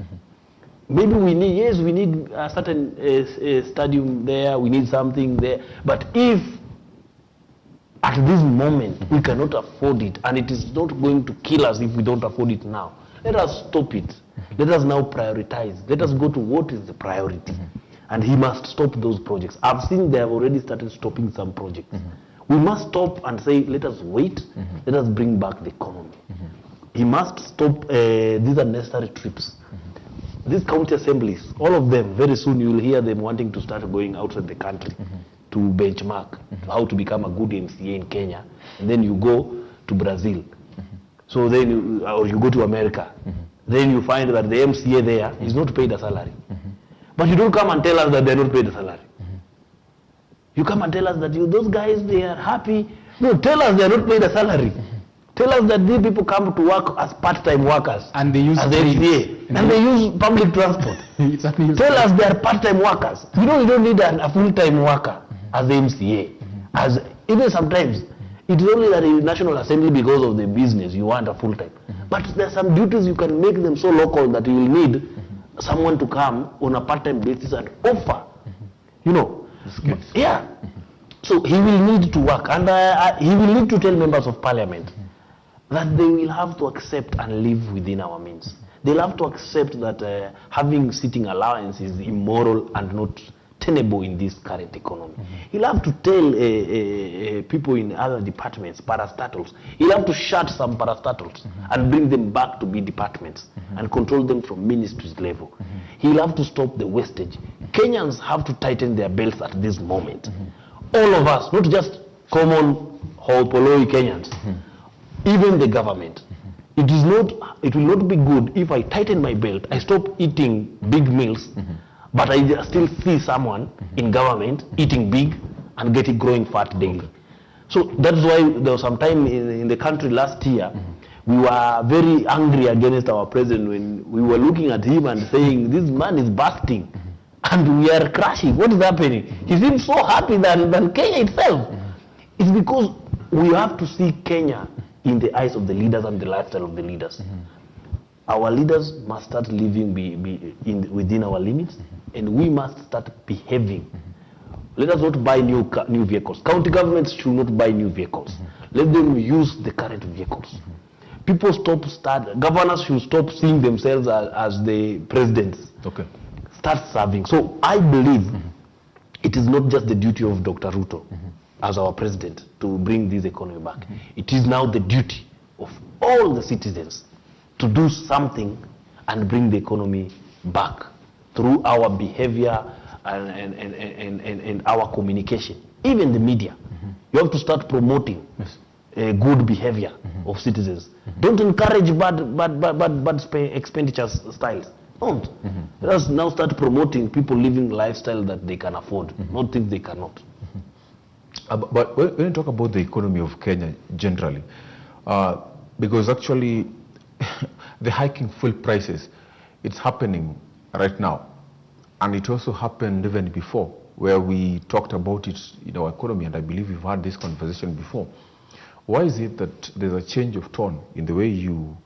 Maybe we need a certain stadium there, we need something there, but if at this moment we cannot afford it, and it is not going to kill us if we don't afford it now, let us stop it. Let us now prioritize. Let us go to what is the priority. And he must stop those projects. I've seen they have already started stopping some projects. We must stop and say, let us wait, let us bring back the economy. He must stop these unnecessary trips. These county assemblies, all of them, very soon you will hear them wanting to start going outside the country to benchmark how to become a good MCA in Kenya. And then you go to Brazil. So then, or you go to America. Then you find that the MCA there is not paid a salary. But you don't come and tell us that they're not paid a salary. You come and tell us that those guys, they are happy. No, tell us they're not paid a salary. Tell us that these people come to work as part-time workers. And they use as MCA. And they use public transport. Tell us they are part-time workers. You don't need a full-time worker as the MCA. As even sometimes, it is only that in National Assembly, because of the business, you want a full-time. But there are some duties you can make them so local that you will need someone to come on a part-time basis and offer, Yeah. So he will need to work, and he will need to tell members of parliament that they will have to accept and live within our means. They'll have to accept that having sitting allowance is immoral and not tenable in this current economy. He'll have to tell people in other departments, parastatals, he'll have to shut some parastatals and bring them back to be departments and control them from ministries level. He'll have to stop the wastage. Kenyans have to tighten their belts at this moment. All of us, not just common Hopoloi Kenyans, even the government. It will not be good if I tighten my belt, I stop eating big meals, but I still see someone in government eating big and growing fat daily. So that's why there was some time in the country last year, we were very angry against our president when we were looking at him and saying, this man is busting and we are crashing. What is happening? He seems so happy than Kenya itself. It's because we have to see Kenya in the eyes of the leaders and the lifestyle of the leaders. Our leaders must start living within our limits, and we must start behaving. Let us not buy new vehicles. County governments should not buy new vehicles. Let them use the current vehicles. People governors should stop seeing themselves as the presidents. Okay. Start serving. So I believe it is not just the duty of Dr. Ruto as our president to bring this economy back. It is now the duty of all the citizens to do something and bring the economy back through our behavior and our communication. Even the media. You have to start promoting good behavior of citizens. Don't encourage bad expenditure styles. Don't. Let us now start promoting people living lifestyle that they can afford, not things they cannot. But when you talk about the economy of Kenya generally, because actually the hiking fuel prices, it's happening right now. And it also happened even before, where we talked about it in our economy, and I believe we've had this conversation before. Why is it that there's a change of tone in the way you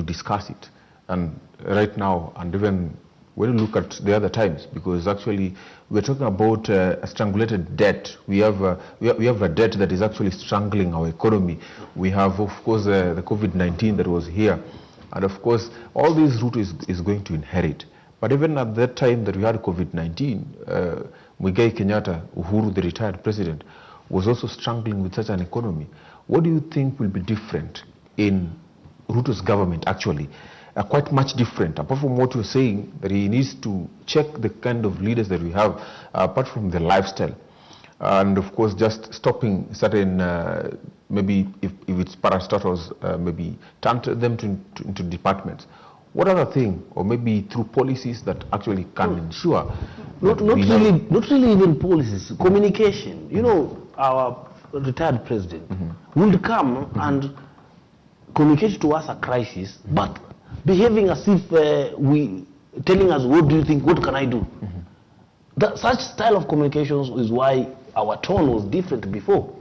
discuss it? And right now, and even when you look at the other times, because actually we're talking about a strangulated debt. We have a debt that is actually strangling our economy. We have, of course, the COVID-19 that was here, and of course, all these Ruto is going to inherit. But even at that time that we had COVID-19, Muigai Kenyatta, Uhuru, the retired president, was also struggling with such an economy. What do you think will be different in Ruto's government, actually? Quite much different, apart from what you're saying, that he needs to check the kind of leaders that we have, apart from the lifestyle. And of course, just stopping certain, maybe if it's parastatals, maybe turn them into departments. What other thing, or maybe through policies that actually can ensure? Not really even policies, communication. You know, our retired president will come and communicate to us a crisis, but behaving as if telling us, what do you think, what can I do? Such style of communications is why our tone was different before.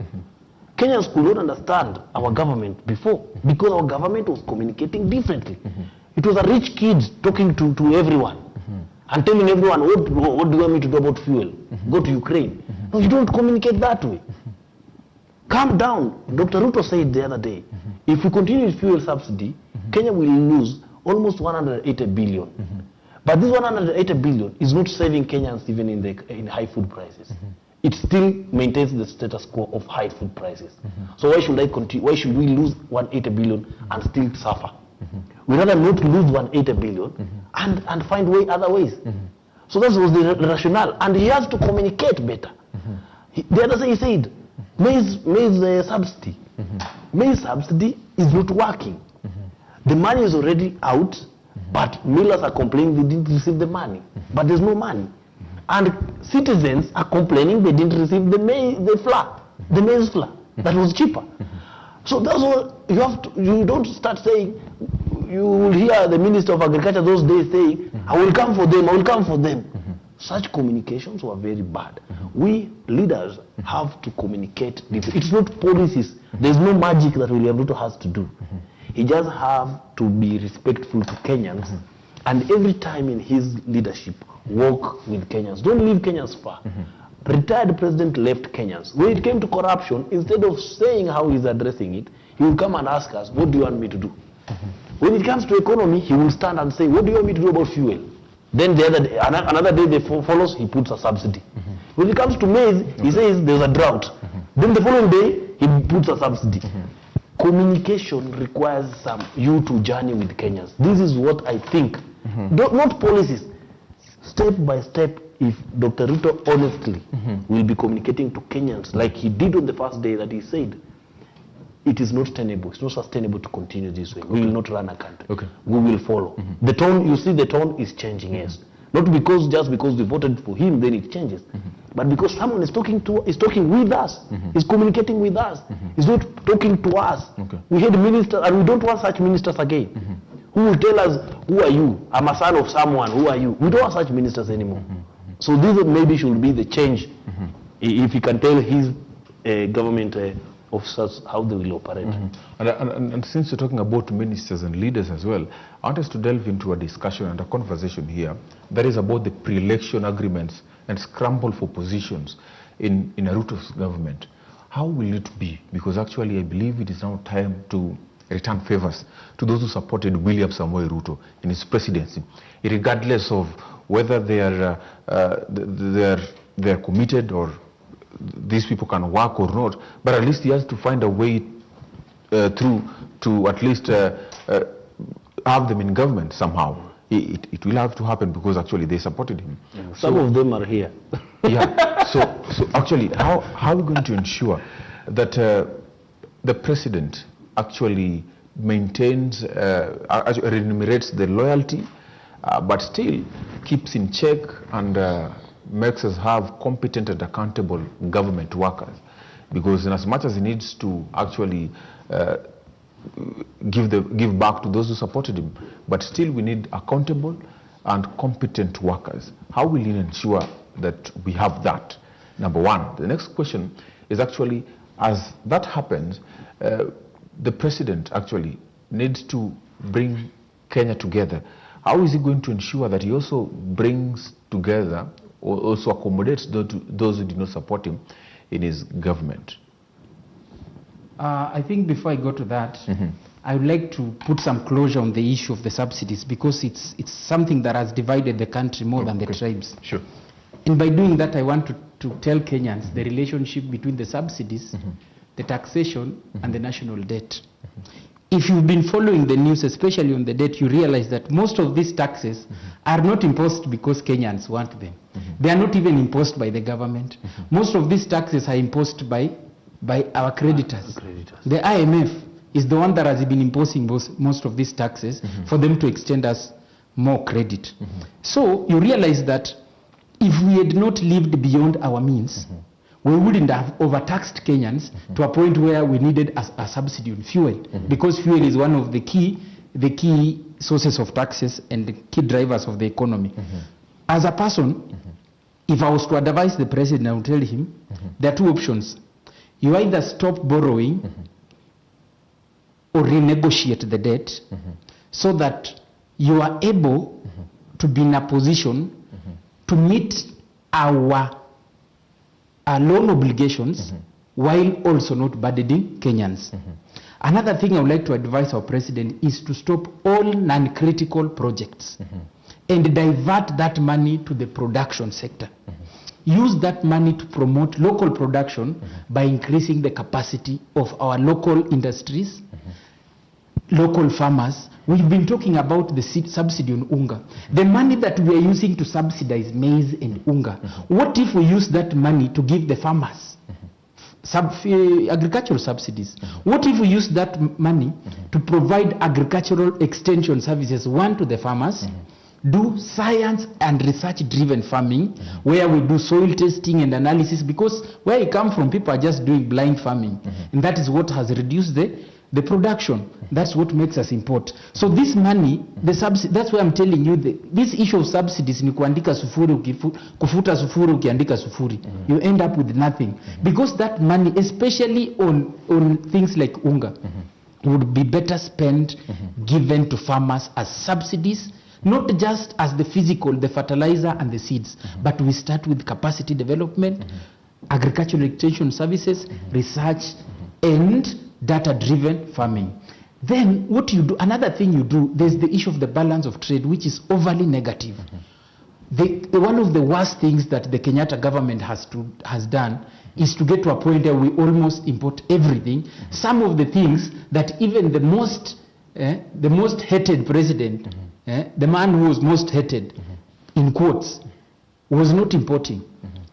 Kenyans could not understand our government before, because our government was communicating differently. It was a rich kid talking to everyone and telling everyone, what do you want me to do about fuel? Go to Ukraine. No, you don't communicate that way. Calm down. Dr. Ruto said the other day, if we continue with fuel subsidy, Kenya will lose almost 180 billion. But this 180 billion is not saving Kenyans even in high food prices. It still maintains the status quo of high food prices. So why should I continue? Why should we lose 180 billion and still suffer? We rather not lose 180 billion and find other ways. So that was the rationale, and he has to communicate better. The other thing he said, maize subsidy. Maize subsidy is not working. The money is already out, but millers are complaining they didn't receive the money. But there's no money. And citizens are complaining they didn't receive the maize flour that was cheaper. So that's what you have to, you don't start saying, you will hear the Minister of Agriculture those days saying, I will come for them, I will come for them. Such communications were very bad. We leaders have to communicate. It's not policies. There's no magic that William Ruto has to do. He just have to be respectful to Kenyans, and every time in his leadership, work with Kenyans. Don't leave Kenyans far. Retired president left Kenyans. When it came to corruption, instead of saying how he's addressing it, he will come and ask us, what do you want me to do? When it comes to economy, he will stand and say, what do you want me to do about fuel? Then the other day, another day follows, he puts a subsidy. When it comes to maize, he says there's a drought. Then the following day, he puts a subsidy. Communication requires you to journey with Kenyans. This is what I think. Not policies. Step by step, if Dr. Ruto honestly will be communicating to Kenyans like he did on the first day that he said, it is not tenable. It's not sustainable to continue this way. We will not run a country. We will follow. The tone, you see the tone is changing, yes. Not just because we voted for him, then it changes. But because someone is talking with us, is communicating with us, is not talking to us. We had ministers, and we don't want such ministers again. Who will tell us, who are you? I'm a son of someone, who are you? We don't want such ministers anymore. So this maybe should be the change, if he can tell his government officers how they will operate. And since you're talking about ministers and leaders as well, I want us to delve into a discussion and a conversation here that is about the pre-election agreements and scramble for positions in a Ruto's government. How will it be? Because actually I believe it is now time to return favors to those who supported William Samoei Ruto in his presidency, regardless of whether they are committed or these people can work or not, but at least he has to find a way through to at least have them in government somehow. It will have to happen because actually they supported him. Some of them are here. So actually, how are we going to ensure that the president actually maintains, remunerates the loyalty, but still keeps in check and makes us have competent and accountable government workers? Because in as much as he needs to actually give back to those who supported him, but still we need accountable and competent workers. How will he ensure that we have that? Number one. The next question is actually, as that happens, the president actually needs to bring Kenya together. how is he going to ensure that he also brings together or also accommodates those who did not support him in his government? I think before I go to that, I would like to put some closure on the issue of the subsidies, because it's something that has divided the country more than the tribes. Sure. And by doing that, I want to tell Kenyans the relationship between the subsidies, the taxation, and the national debt. If you've been following the news, especially on the debt, you realize that most of these taxes are not imposed because Kenyans want them. They are not even imposed by the government. Most of these taxes are imposed by our creditors. The IMF is the one that has been imposing most of these taxes for them to extend us more credit. So you realize that if we had not lived beyond our means, we wouldn't have overtaxed Kenyans to a point where we needed a subsidy on fuel, because fuel is one of the key sources of taxes and the key drivers of the economy. As a person, if I was to advise the president, I would tell him there are two options. You either stop borrowing or renegotiate the debt so that you are able to be in a position to meet our loan obligations while also not burdening Kenyans. Another thing I would like to advise our president is to stop all non-critical projects and divert that money to the production sector. Use that money to promote local production by increasing the capacity of our local industries, local farmers. We've been talking about the subsidy on unga. The money that we are using to subsidize maize and unga. What if we use that money to give the farmers agricultural subsidies? What if we use that money to provide agricultural extension services, one to the farmers, do science and research driven farming, where we do soil testing and analysis, because where I come from, people are just doing blind farming, and that is what has reduced the production. That's what makes us import. So this money, the subsidy, that's why I'm telling you, this issue of subsidies ni kuandika sufuri, kufuta sufuri, ukiandika sufuri. You end up with nothing. Because that money, especially on things like unga, would be better spent given to farmers as subsidies, not just as the physical, the fertilizer and the seeds, but we start with capacity development, agricultural extension services, research, and data-driven farming. Then what you do, another thing you do, there's the issue of the balance of trade, which is overly negative. One of the worst things that the Kenyatta government has done is to get to a point where we almost import everything. Some of the things that even the most hated president, the man who was most hated, in quotes, was not importing.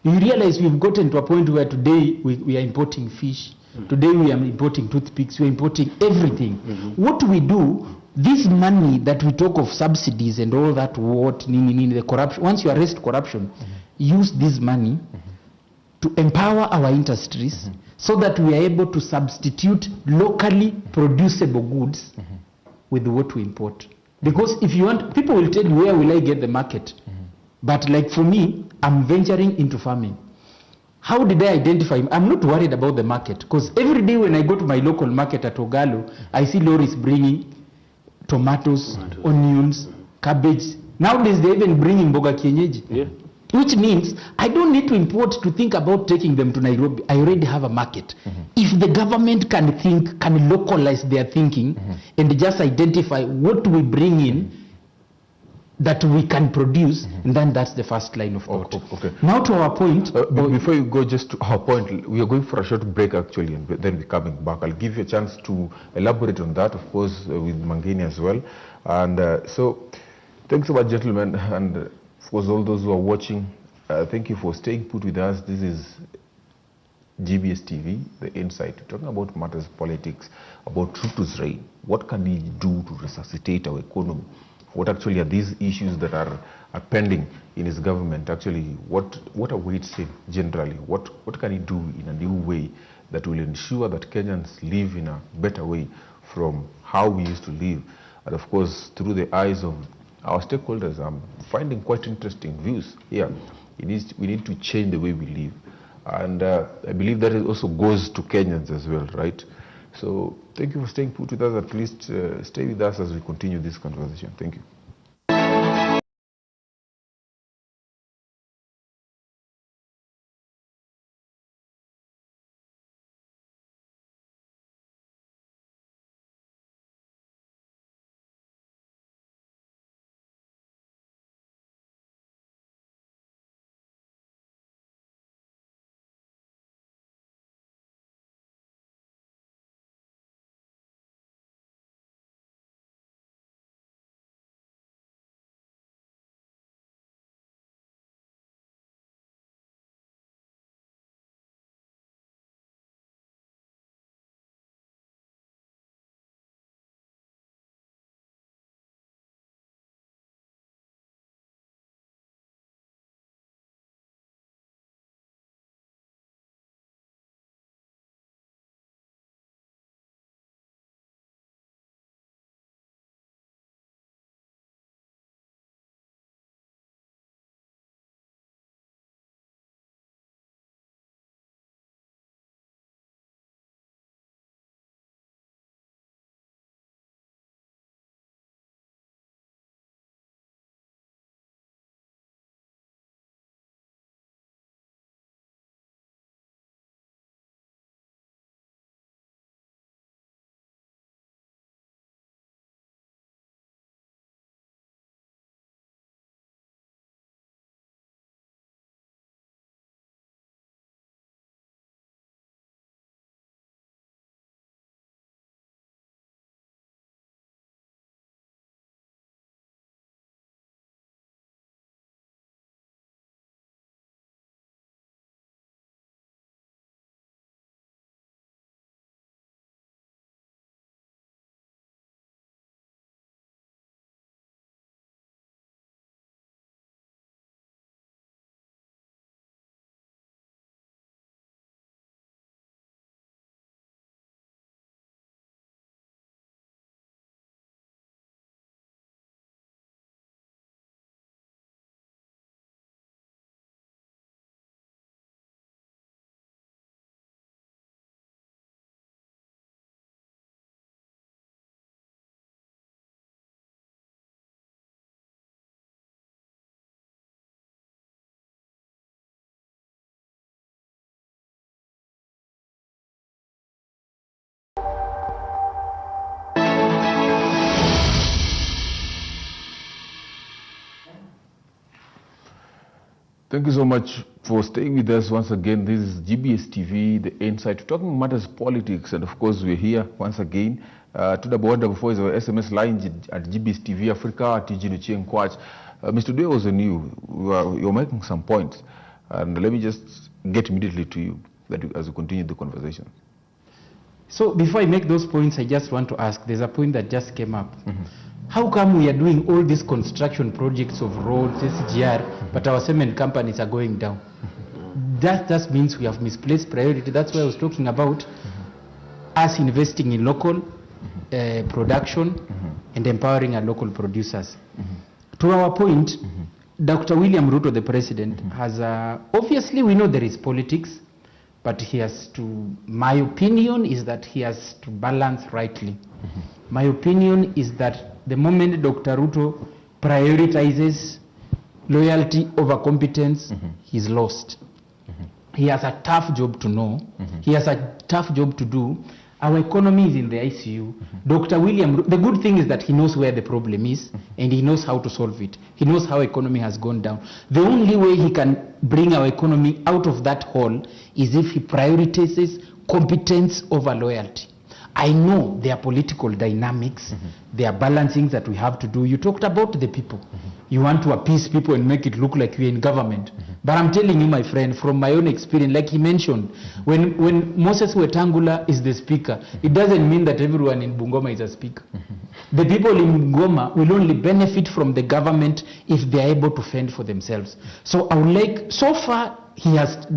You realize we've gotten to a point where today we are importing fish. Today we are importing toothpicks, we are importing everything. What we do, this money that we talk of subsidies and all that, the corruption, once you arrest corruption, use this money to empower our industries so that we are able to substitute locally producible goods with what we import. Because if you want, people will tell you, where will I get the market? But like for me, I'm venturing into farming. How did I identify him? I'm not worried about the market, because every day when I go to my local market at Ogalo, I see lorries bringing tomatoes, onions, cabbage. Nowadays they even bring in mboga kienyeji. Which means I don't need to import to think about taking them to Nairobi. I already have a market. If the government can localize their thinking and just identify what we bring in that we can produce, and then that's the first line of thought. Okay. Now to our point. Before you go just to our point, we are going for a short break actually, and then we're coming back. I'll give you a chance to elaborate on that, of course, with Mangini as well. And so, thanks so much, gentlemen, and for all those who are watching, thank you for staying put with us. This is GBS TV, The Insight. We're talking about matters of politics, about Ruto's reign. What can he do to resuscitate our economy? What actually are these issues that are pending in his government? Actually, what awaits him generally? What can he do in a new way that will ensure that Kenyans live in a better way from how we used to live? And of course, through the eyes of our stakeholders, I'm finding quite interesting views here. We need to change the way we live. And I believe that it also goes to Kenyans as well, right? So thank you for staying put with us. At least stay with us as we continue this conversation. Thank you. Thank you so much for staying with us once again. This is GBS TV, The Insight, talking matters politics, and of course we're here once again. Before is our SMS line at GBS TV Africa at TG Kwach. Mr. Due was on you. You're making some points, and let me just get immediately to you as we continue the conversation. So before I make those points, I just want to ask, there's a point that just came up. How come we are doing all these construction projects of roads, SGR, but our cement companies are going down? That just means we have misplaced priority. That's why I was talking about us investing in local production and empowering our local producers. To our point, Dr. William Ruto, the president, has obviously we know there is politics, but he has to, my opinion is that he has to balance rightly. My opinion is that the moment Dr. Ruto prioritizes loyalty over competence, he's lost. He has a tough job to know. He has a tough job to do. Our economy is in the ICU. Dr. William, the good thing is that he knows where the problem is and he knows how to solve it. He knows how economy has gone down. The only way he can bring our economy out of that hole is if he prioritizes competence over loyalty. I know there are political dynamics, there are balancings that we have to do. You talked about the people. You want to appease people and make it look like we're in government. But I'm telling you, my friend, from my own experience, like he mentioned, when Moses Wetangula is the speaker, it doesn't mean that everyone in Bungoma is a speaker. The people in Bungoma will only benefit from the government if they are able to fend for themselves. So I would like, so far,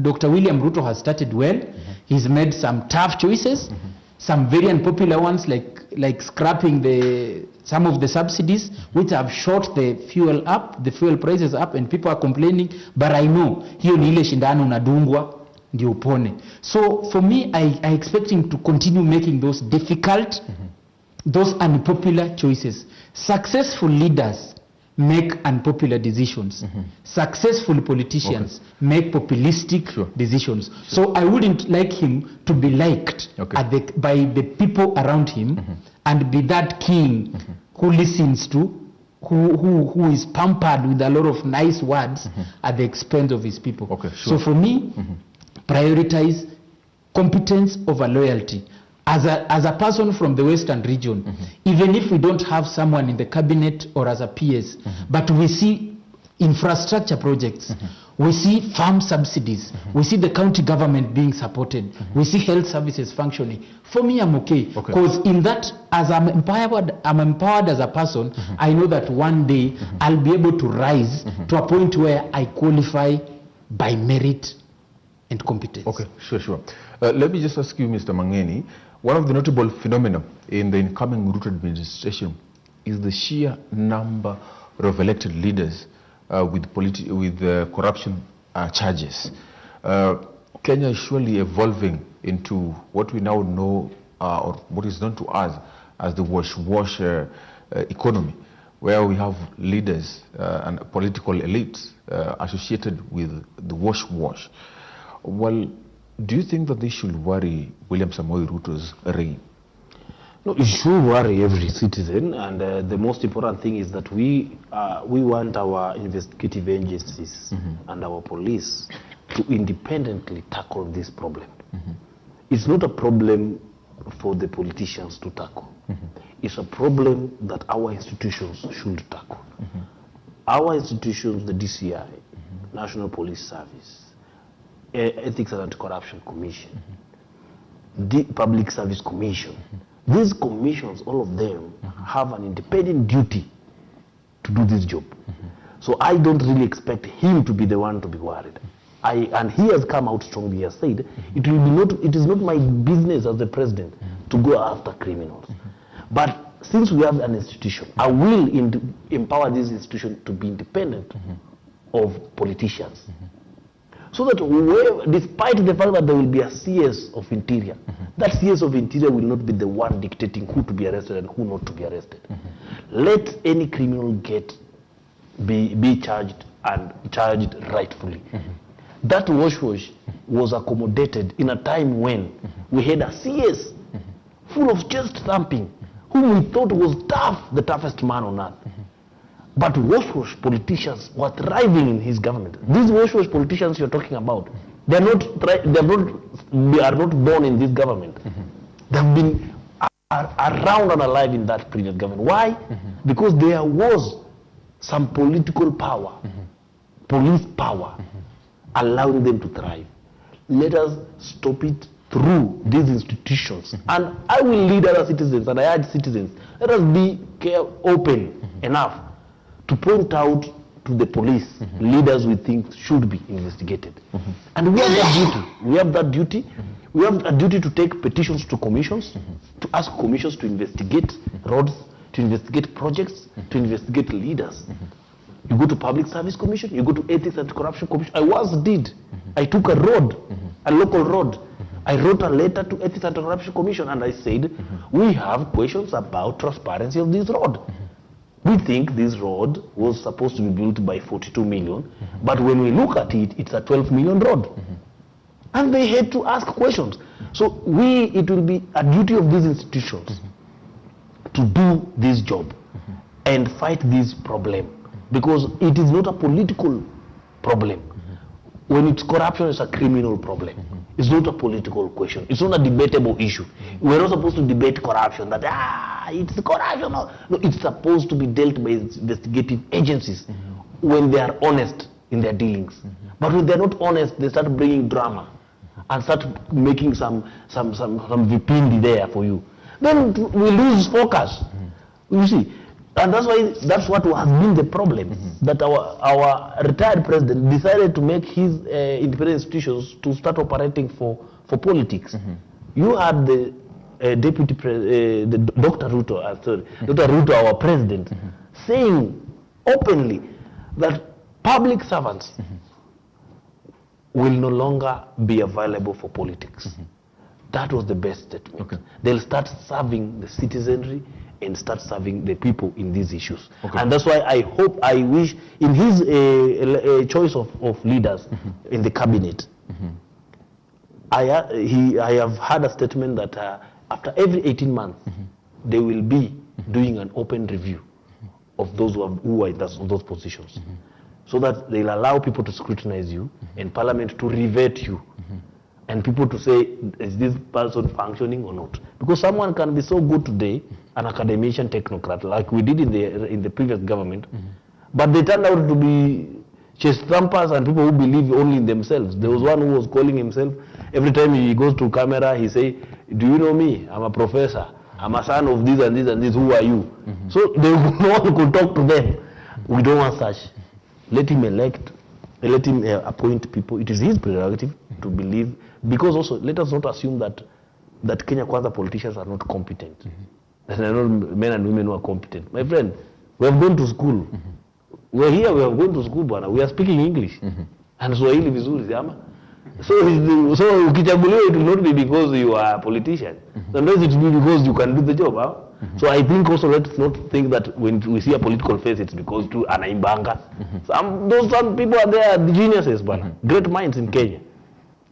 Dr. William Ruto has started well. He's made some tough choices. Some very unpopular ones like scrapping some of the subsidies, which have shot the fuel prices up, and people are complaining. But I know hiyo ni ile shindano unadungwa ndio upone. So for me, I expect him to continue making those difficult, those unpopular choices. Successful leaders make unpopular decisions. Successful politicians make populistic decisions. So I wouldn't like him to be liked by the people around him and be that king who listens to, who is pampered with a lot of nice words at the expense of his people. So for me, prioritize competence over loyalty. As a person from the Western region, even if we don't have someone in the cabinet or as a PS, but we see infrastructure projects, we see farm subsidies, we see the county government being supported, we see health services functioning. For me, I'm okay. Because in that, as I'm empowered as a person, I know that one day I'll be able to rise to a point where I qualify by merit and competence. Sure. Let me just ask you, Mr. Mangeni, one of the notable phenomena in the incoming Ruto administration is the sheer number of elected leaders with corruption charges. Kenya is surely evolving into what we now know, or what is known to us as the wash economy, where we have leaders and political elites associated with the wash. Well, do you think that they should worry William Samoei Ruto's reign? No, it should worry every citizen, and the most important thing is that we want our investigative agencies and our police to independently tackle this problem. It's not a problem for the politicians to tackle. It's a problem that our institutions should tackle. Our institutions, the DCI, National Police Service, Ethics and Anti-Corruption Commission, the Public Service Commission. These commissions, all of them, have an independent duty to do this job. So I don't really expect him to be the one to be worried. And he has come out strongly. He has said, it is not my business as the president to go after criminals. But since we have an institution, I will empower this institution to be independent of politicians. So that despite the fact that there will be a CS of Interior, that CS of Interior will not be the one dictating who to be arrested and who not to be arrested. Let any criminal be charged, and charged rightfully. That wash was accommodated in a time when we had a CS full of chest thumping, whom we thought was tough, the toughest man on earth. But wash-wash politicians were thriving in his government. These wash-wash politicians you're talking about, they are not born in this government. They've been around and alive in that previous government. Why? Because there was some political power, police power, allowing them to thrive. Let us stop it through these institutions. And I will lead other citizens, and I urge citizens, let us be open enough to point out to the police leaders we think should be investigated. And we have that duty. We have that duty. We have a duty to take petitions to commissions, to ask commissions to investigate roads, to investigate projects, to investigate leaders. You go to Public Service Commission, you go to Ethics and Corruption Commission. I once did. I took a road, a local road. I wrote a letter to Ethics and Corruption Commission, and I said, we have questions about transparency of this road. We think this road was supposed to be built by 42 million, but when we look at it, it's a 12 million road. And they had to ask questions. So it will be a duty of these institutions to do this job and fight this problem, because it is not a political problem. When it's corruption, it's a criminal problem. It's not a political question. It's not a debatable issue. We're not supposed to debate corruption, that it's corruption. No, it's supposed to be dealt by investigative agencies when they are honest in their dealings. But when they're not honest, they start bringing drama and start making some vipindi there for you. Then we lose focus. You see, and that's what has been the problem, that our retired president decided to make his independent institutions to start operating for politics. You had the Dr. Ruto, our president, saying openly that public servants will no longer be available for politics. That was the best statement. They'll start serving the citizenry and start serving the people in these issues. And that's why I wish in his choice of leaders in the cabinet, I have had a statement that after every 18 months, they will be doing an open review of those who are in those positions, so that they'll allow people to scrutinize you and Parliament to revet you. And people to say, is this person functioning or not? Because someone can be so good today, an academician technocrat, like we did in the previous government, but they turned out to be chest thumpers and people who believe only in themselves. There was one who was calling himself, every time he goes to camera, he say, do you know me? I'm a professor. I'm a son of this and this and this. Who are you? So no one could talk to them. We don't want such. Let him elect, let him appoint people. It is his prerogative to believe. Because also, let us not assume that Kenya Kwanza politicians are not competent. That there are not men and women who are competent. My friend, we have gone to school. We're here, we have gone to school, bwana. We are speaking English. And Swahili vizuri, zama. So ukichaguliwa, it will not be because you are a politician. Sometimes it will be because you can do the job. Huh? So I think also let's not think that when we see a political face, it's because to anaimbanga. Some people are there, the geniuses, bwana. Great minds in Kenya.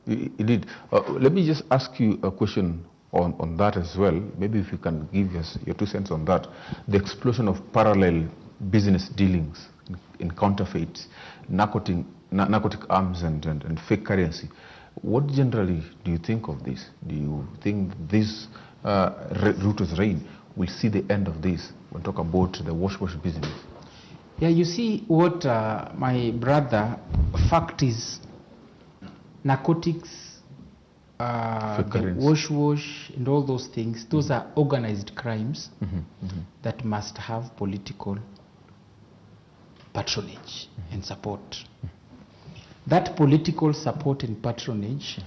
Indeed. Let me just ask you a question on that as well. Maybe if you can give us your 2 cents on that. The explosion of parallel business dealings in counterfeits, narcotic arms and fake currency. What generally do you think of this? Do you think this Ruto's reign will see the end of this when talk about the wash-wash business? Yeah, you see what my brother, fact is, narcotics, wash and all those things, those are organized crimes that must have political patronage and support. That political support and patronage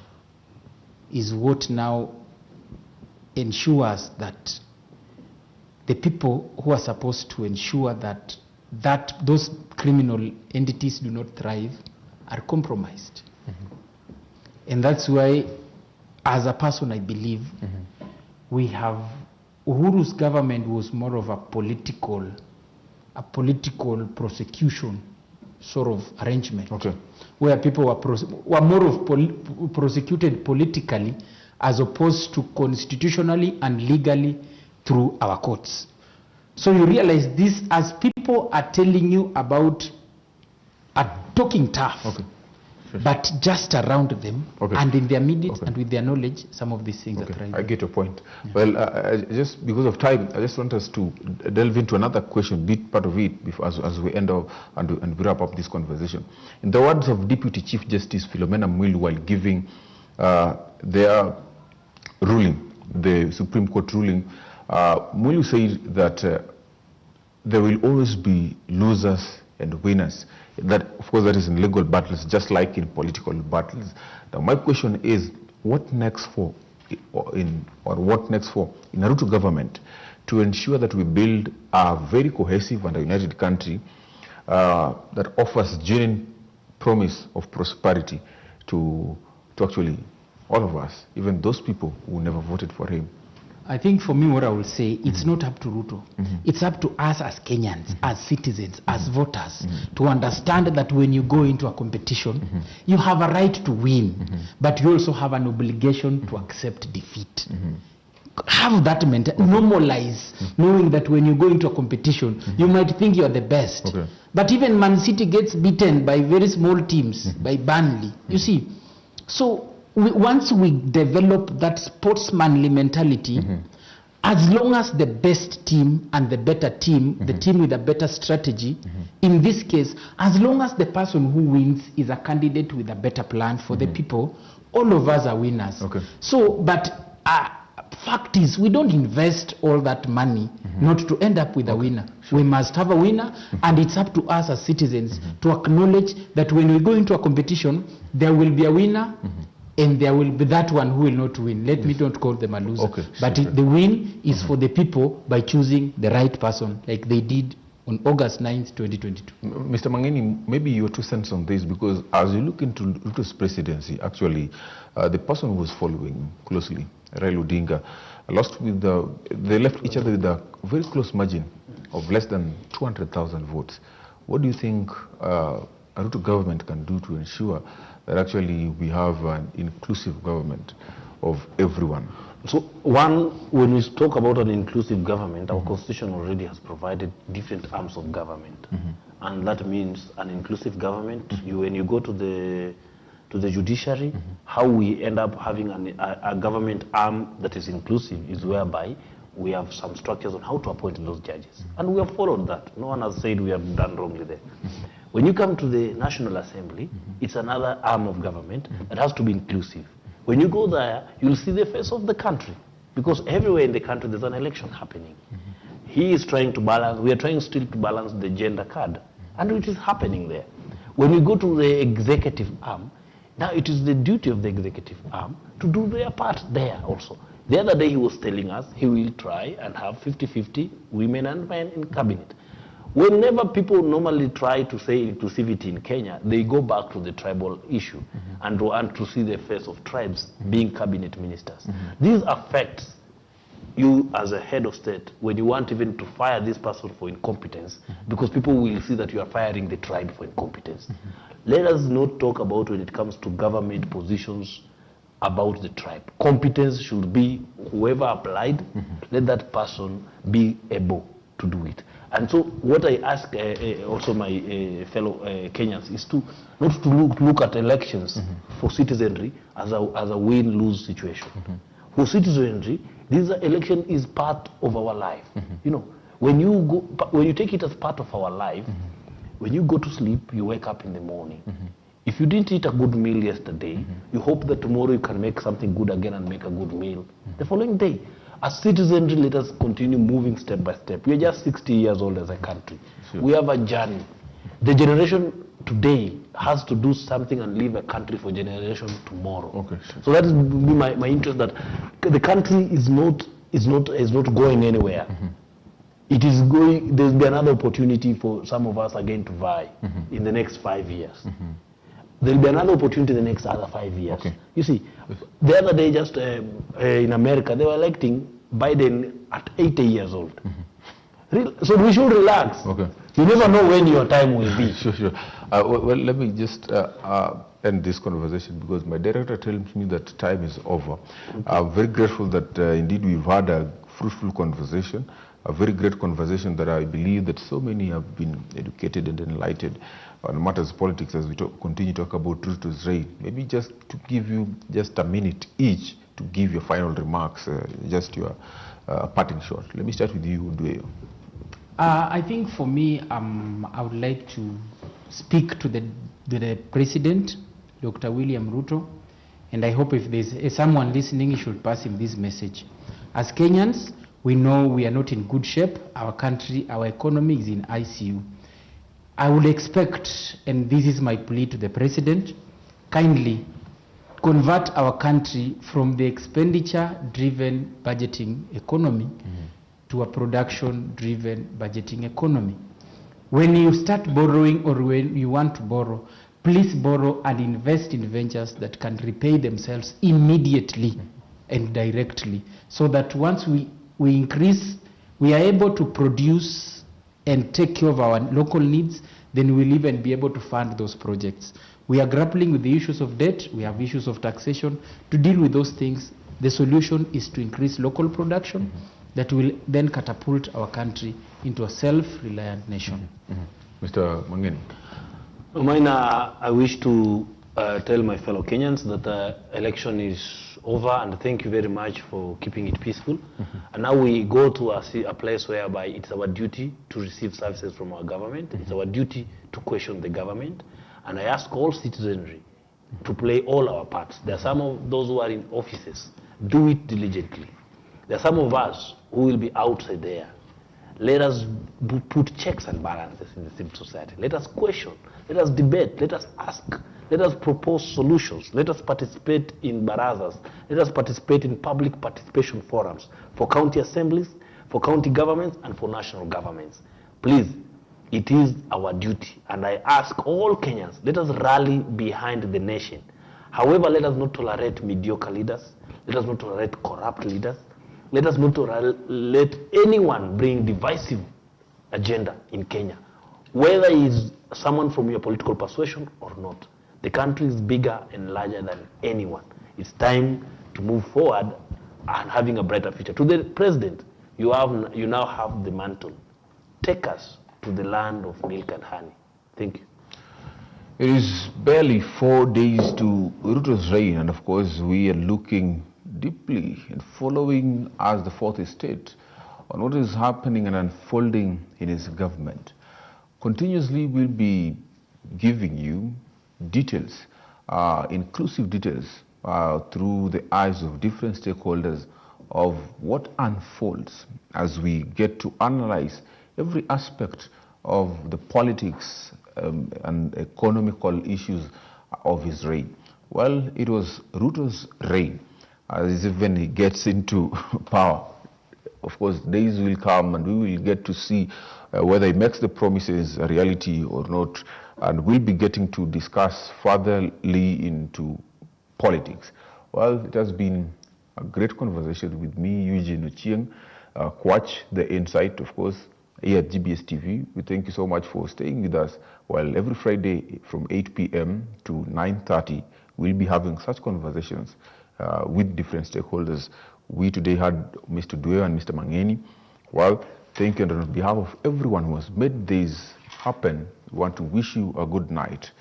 is what now ensures that the people who are supposed to ensure that those criminal entities do not thrive are compromised. And that's why, as a person, I believe we have Uhuru's government was more of a political prosecution sort of arrangement, where people were more of prosecuted politically as opposed to constitutionally and legally through our courts. So you realize this as people are telling you about, are talking tough. Okay. But just around them, Okay. and in their immediate Okay. and with their knowledge, some of these things are thriving. I get your point. Yeah. Well, just because of time, I just want us to delve into another question, bit part of it, before, as we end up and we wrap up this conversation. In the words of Deputy Chief Justice Philomena Mwilu while giving their ruling, the Supreme Court ruling, Mwilu said that there will always be losers and winners. That, of course, that is in legal battles, just like in political battles. Now, my question is, what next for what next for in a Ruto government to ensure that we build a very cohesive and a united country that offers genuine promise of prosperity to actually all of us, even those people who never voted for him? I think for me, what I will say, it's not up to Ruto. It's up to us as Kenyans, as citizens, as voters, to understand that when you go into a competition, you have a right to win, but you also have an obligation to accept defeat. Have that normalize, knowing that when you go into a competition, you might think you're the best. Okay. But even Man City gets beaten by very small teams, by Burnley. You see, so once we develop that sportsmanly mentality, as long as the best team and the better team, the team with a better strategy, in this case, as long as the person who wins is a candidate with a better plan for the people, all of us are winners. Okay. So, but fact is, we don't invest all that money not to end up with a winner. We must have a winner, and it's up to us as citizens to acknowledge that when we go into a competition, there will be a winner, and there will be that one who will not win. Let me not call them a loser. Okay, but the win is for the people by choosing the right person, like they did on August 9th, 2022. Mr. Mangeni, maybe your 2 cents on this, because as you look into Ruto's presidency, actually, the person who was following closely, Raila Odinga, they left each other with a very close margin of less than 200,000 votes. What do you think a Ruto government can do to ensure that actually we have an inclusive government of everyone? So one, when we talk about an inclusive government, our constitution already has provided different arms of government. And that means an inclusive government. When you go to the judiciary, how we end up having a government arm that is inclusive is whereby we have some structures on how to appoint those judges. And we have followed that. No one has said we have done wrongly there. When you come to the National Assembly, it's another arm of government that has to be inclusive. When you go there, you'll see the face of the country, because everywhere in the country there's an election happening. He is trying to balance, we are trying still to balance the gender card, and it is happening there. When we go to the executive arm, now it is the duty of the executive arm to do their part there also. The other day he was telling us he will try and have 50-50 women and men in cabinet. Whenever people normally try to say inclusivity in Kenya, they go back to the tribal issue and want to see the face of tribes being cabinet ministers. This affects you as a head of state when you want even to fire this person for incompetence, because people will see that you are firing the tribe for incompetence. Let us not talk about, when it comes to government positions, about the tribe. Competence should be whoever applied, let that person be able to do it. And so what I ask also my fellow Kenyans is to not to look at elections for citizenry as a win-lose situation. For citizenry, this election is part of our life. You know, when you take it as part of our life, when you go to sleep, you wake up in the morning. If you didn't eat a good meal yesterday, you hope that tomorrow you can make something good again and make a good meal the following day. As citizenry, let us continue moving step by step. We are just 60 years old as a country. Sure. We have a journey. The generation today has to do something and leave a country for generation tomorrow. Okay, sure. So that is my interest, that the country is not going anywhere. It is going. There'll be another opportunity for some of us again to vie in the next 5 years. There'll be another opportunity in the next other 5 years. Okay. You see, the other day, just in America, they were electing Biden at 80 years old. So we should relax. Okay. You never know when your time will be. Sure. Well, let me just end this conversation, because my director tells me that time is over. Okay. I'm very grateful that indeed we've had a fruitful conversation. a very great conversation that I believe that so many have been educated and enlightened on matters of politics as we continue to talk about Ruto's reign. Maybe just to give you just a minute each to give your final remarks, just your parting shot. Let me start with you, Dueo. I think for me, I would like to speak to the President, Dr. William Ruto, and I hope if there's someone listening, you should pass him this message. As Kenyans, we know we are not in good shape. Our country, our economy is in ICU. I would expect, and this is my plea to the President, kindly convert our country from the expenditure-driven budgeting economy to a production-driven budgeting economy. When you start borrowing or when you want to borrow, please borrow and invest in ventures that can repay themselves immediately and directly, so that once we increase, we are able to produce and take care of our local needs, then we'll even be able to fund those projects. We are grappling with the issues of debt, we have issues of taxation. To deal with those things, the solution is to increase local production that will then catapult our country into a self-reliant nation. Mr. Mangeni. Maina, I wish to tell my fellow Kenyans that the election is over, and thank you very much for keeping it peaceful. And now we go to a place whereby it's our duty to receive services from our government. It's our duty to question the government. And I ask all citizenry to play all our parts. There are some of those who are in offices. Do it diligently. There are some of us who will be outside there. Let us put checks and balances in the civil society. Let us question. Let us debate. Let us ask. Let us propose solutions. Let us participate in barazas. Let us participate in public participation forums for county assemblies, for county governments, and for national governments. Please, it is our duty. And I ask all Kenyans, let us rally behind the nation. However, let us not tolerate mediocre leaders. Let us not tolerate corrupt leaders. Let us not let anyone bring divisive agenda in Kenya, whether he is someone from your political persuasion or not. The country is bigger and larger than anyone. It's time to move forward and having a brighter future. To the President, you now have the mantle. Take us to the land of milk and honey. Thank you. It is barely 4 days to Ruto's reign, and of course we are looking deeply and following as the fourth estate on what is happening and unfolding in his government. Continuously we'll be giving you details, inclusive details through the eyes of different stakeholders of what unfolds as we get to analyze every aspect of the politics and economical issues of his reign. Well, it was Ruto's reign. As when he gets into power, of course, days will come and we will get to see whether he makes the promises a reality or not, and we'll be getting to discuss furtherly into politics. Well, it has been a great conversation with me, Eugene Ochieng, Kwach, the Insight, of course, here at GBS TV. We thank you so much for staying with us. Well, every Friday from 8 p.m. to 9:30, we'll be having such conversations with different stakeholders. We today had Mr. Dueo and Mr. Mangeni. Well, thank you, and on behalf of everyone who has made this happen, we want to wish you a good night.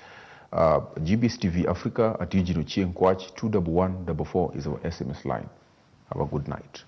GBS TV Africa at Eugene Ochieng Kwach 21144 is our SMS line. Have a good night.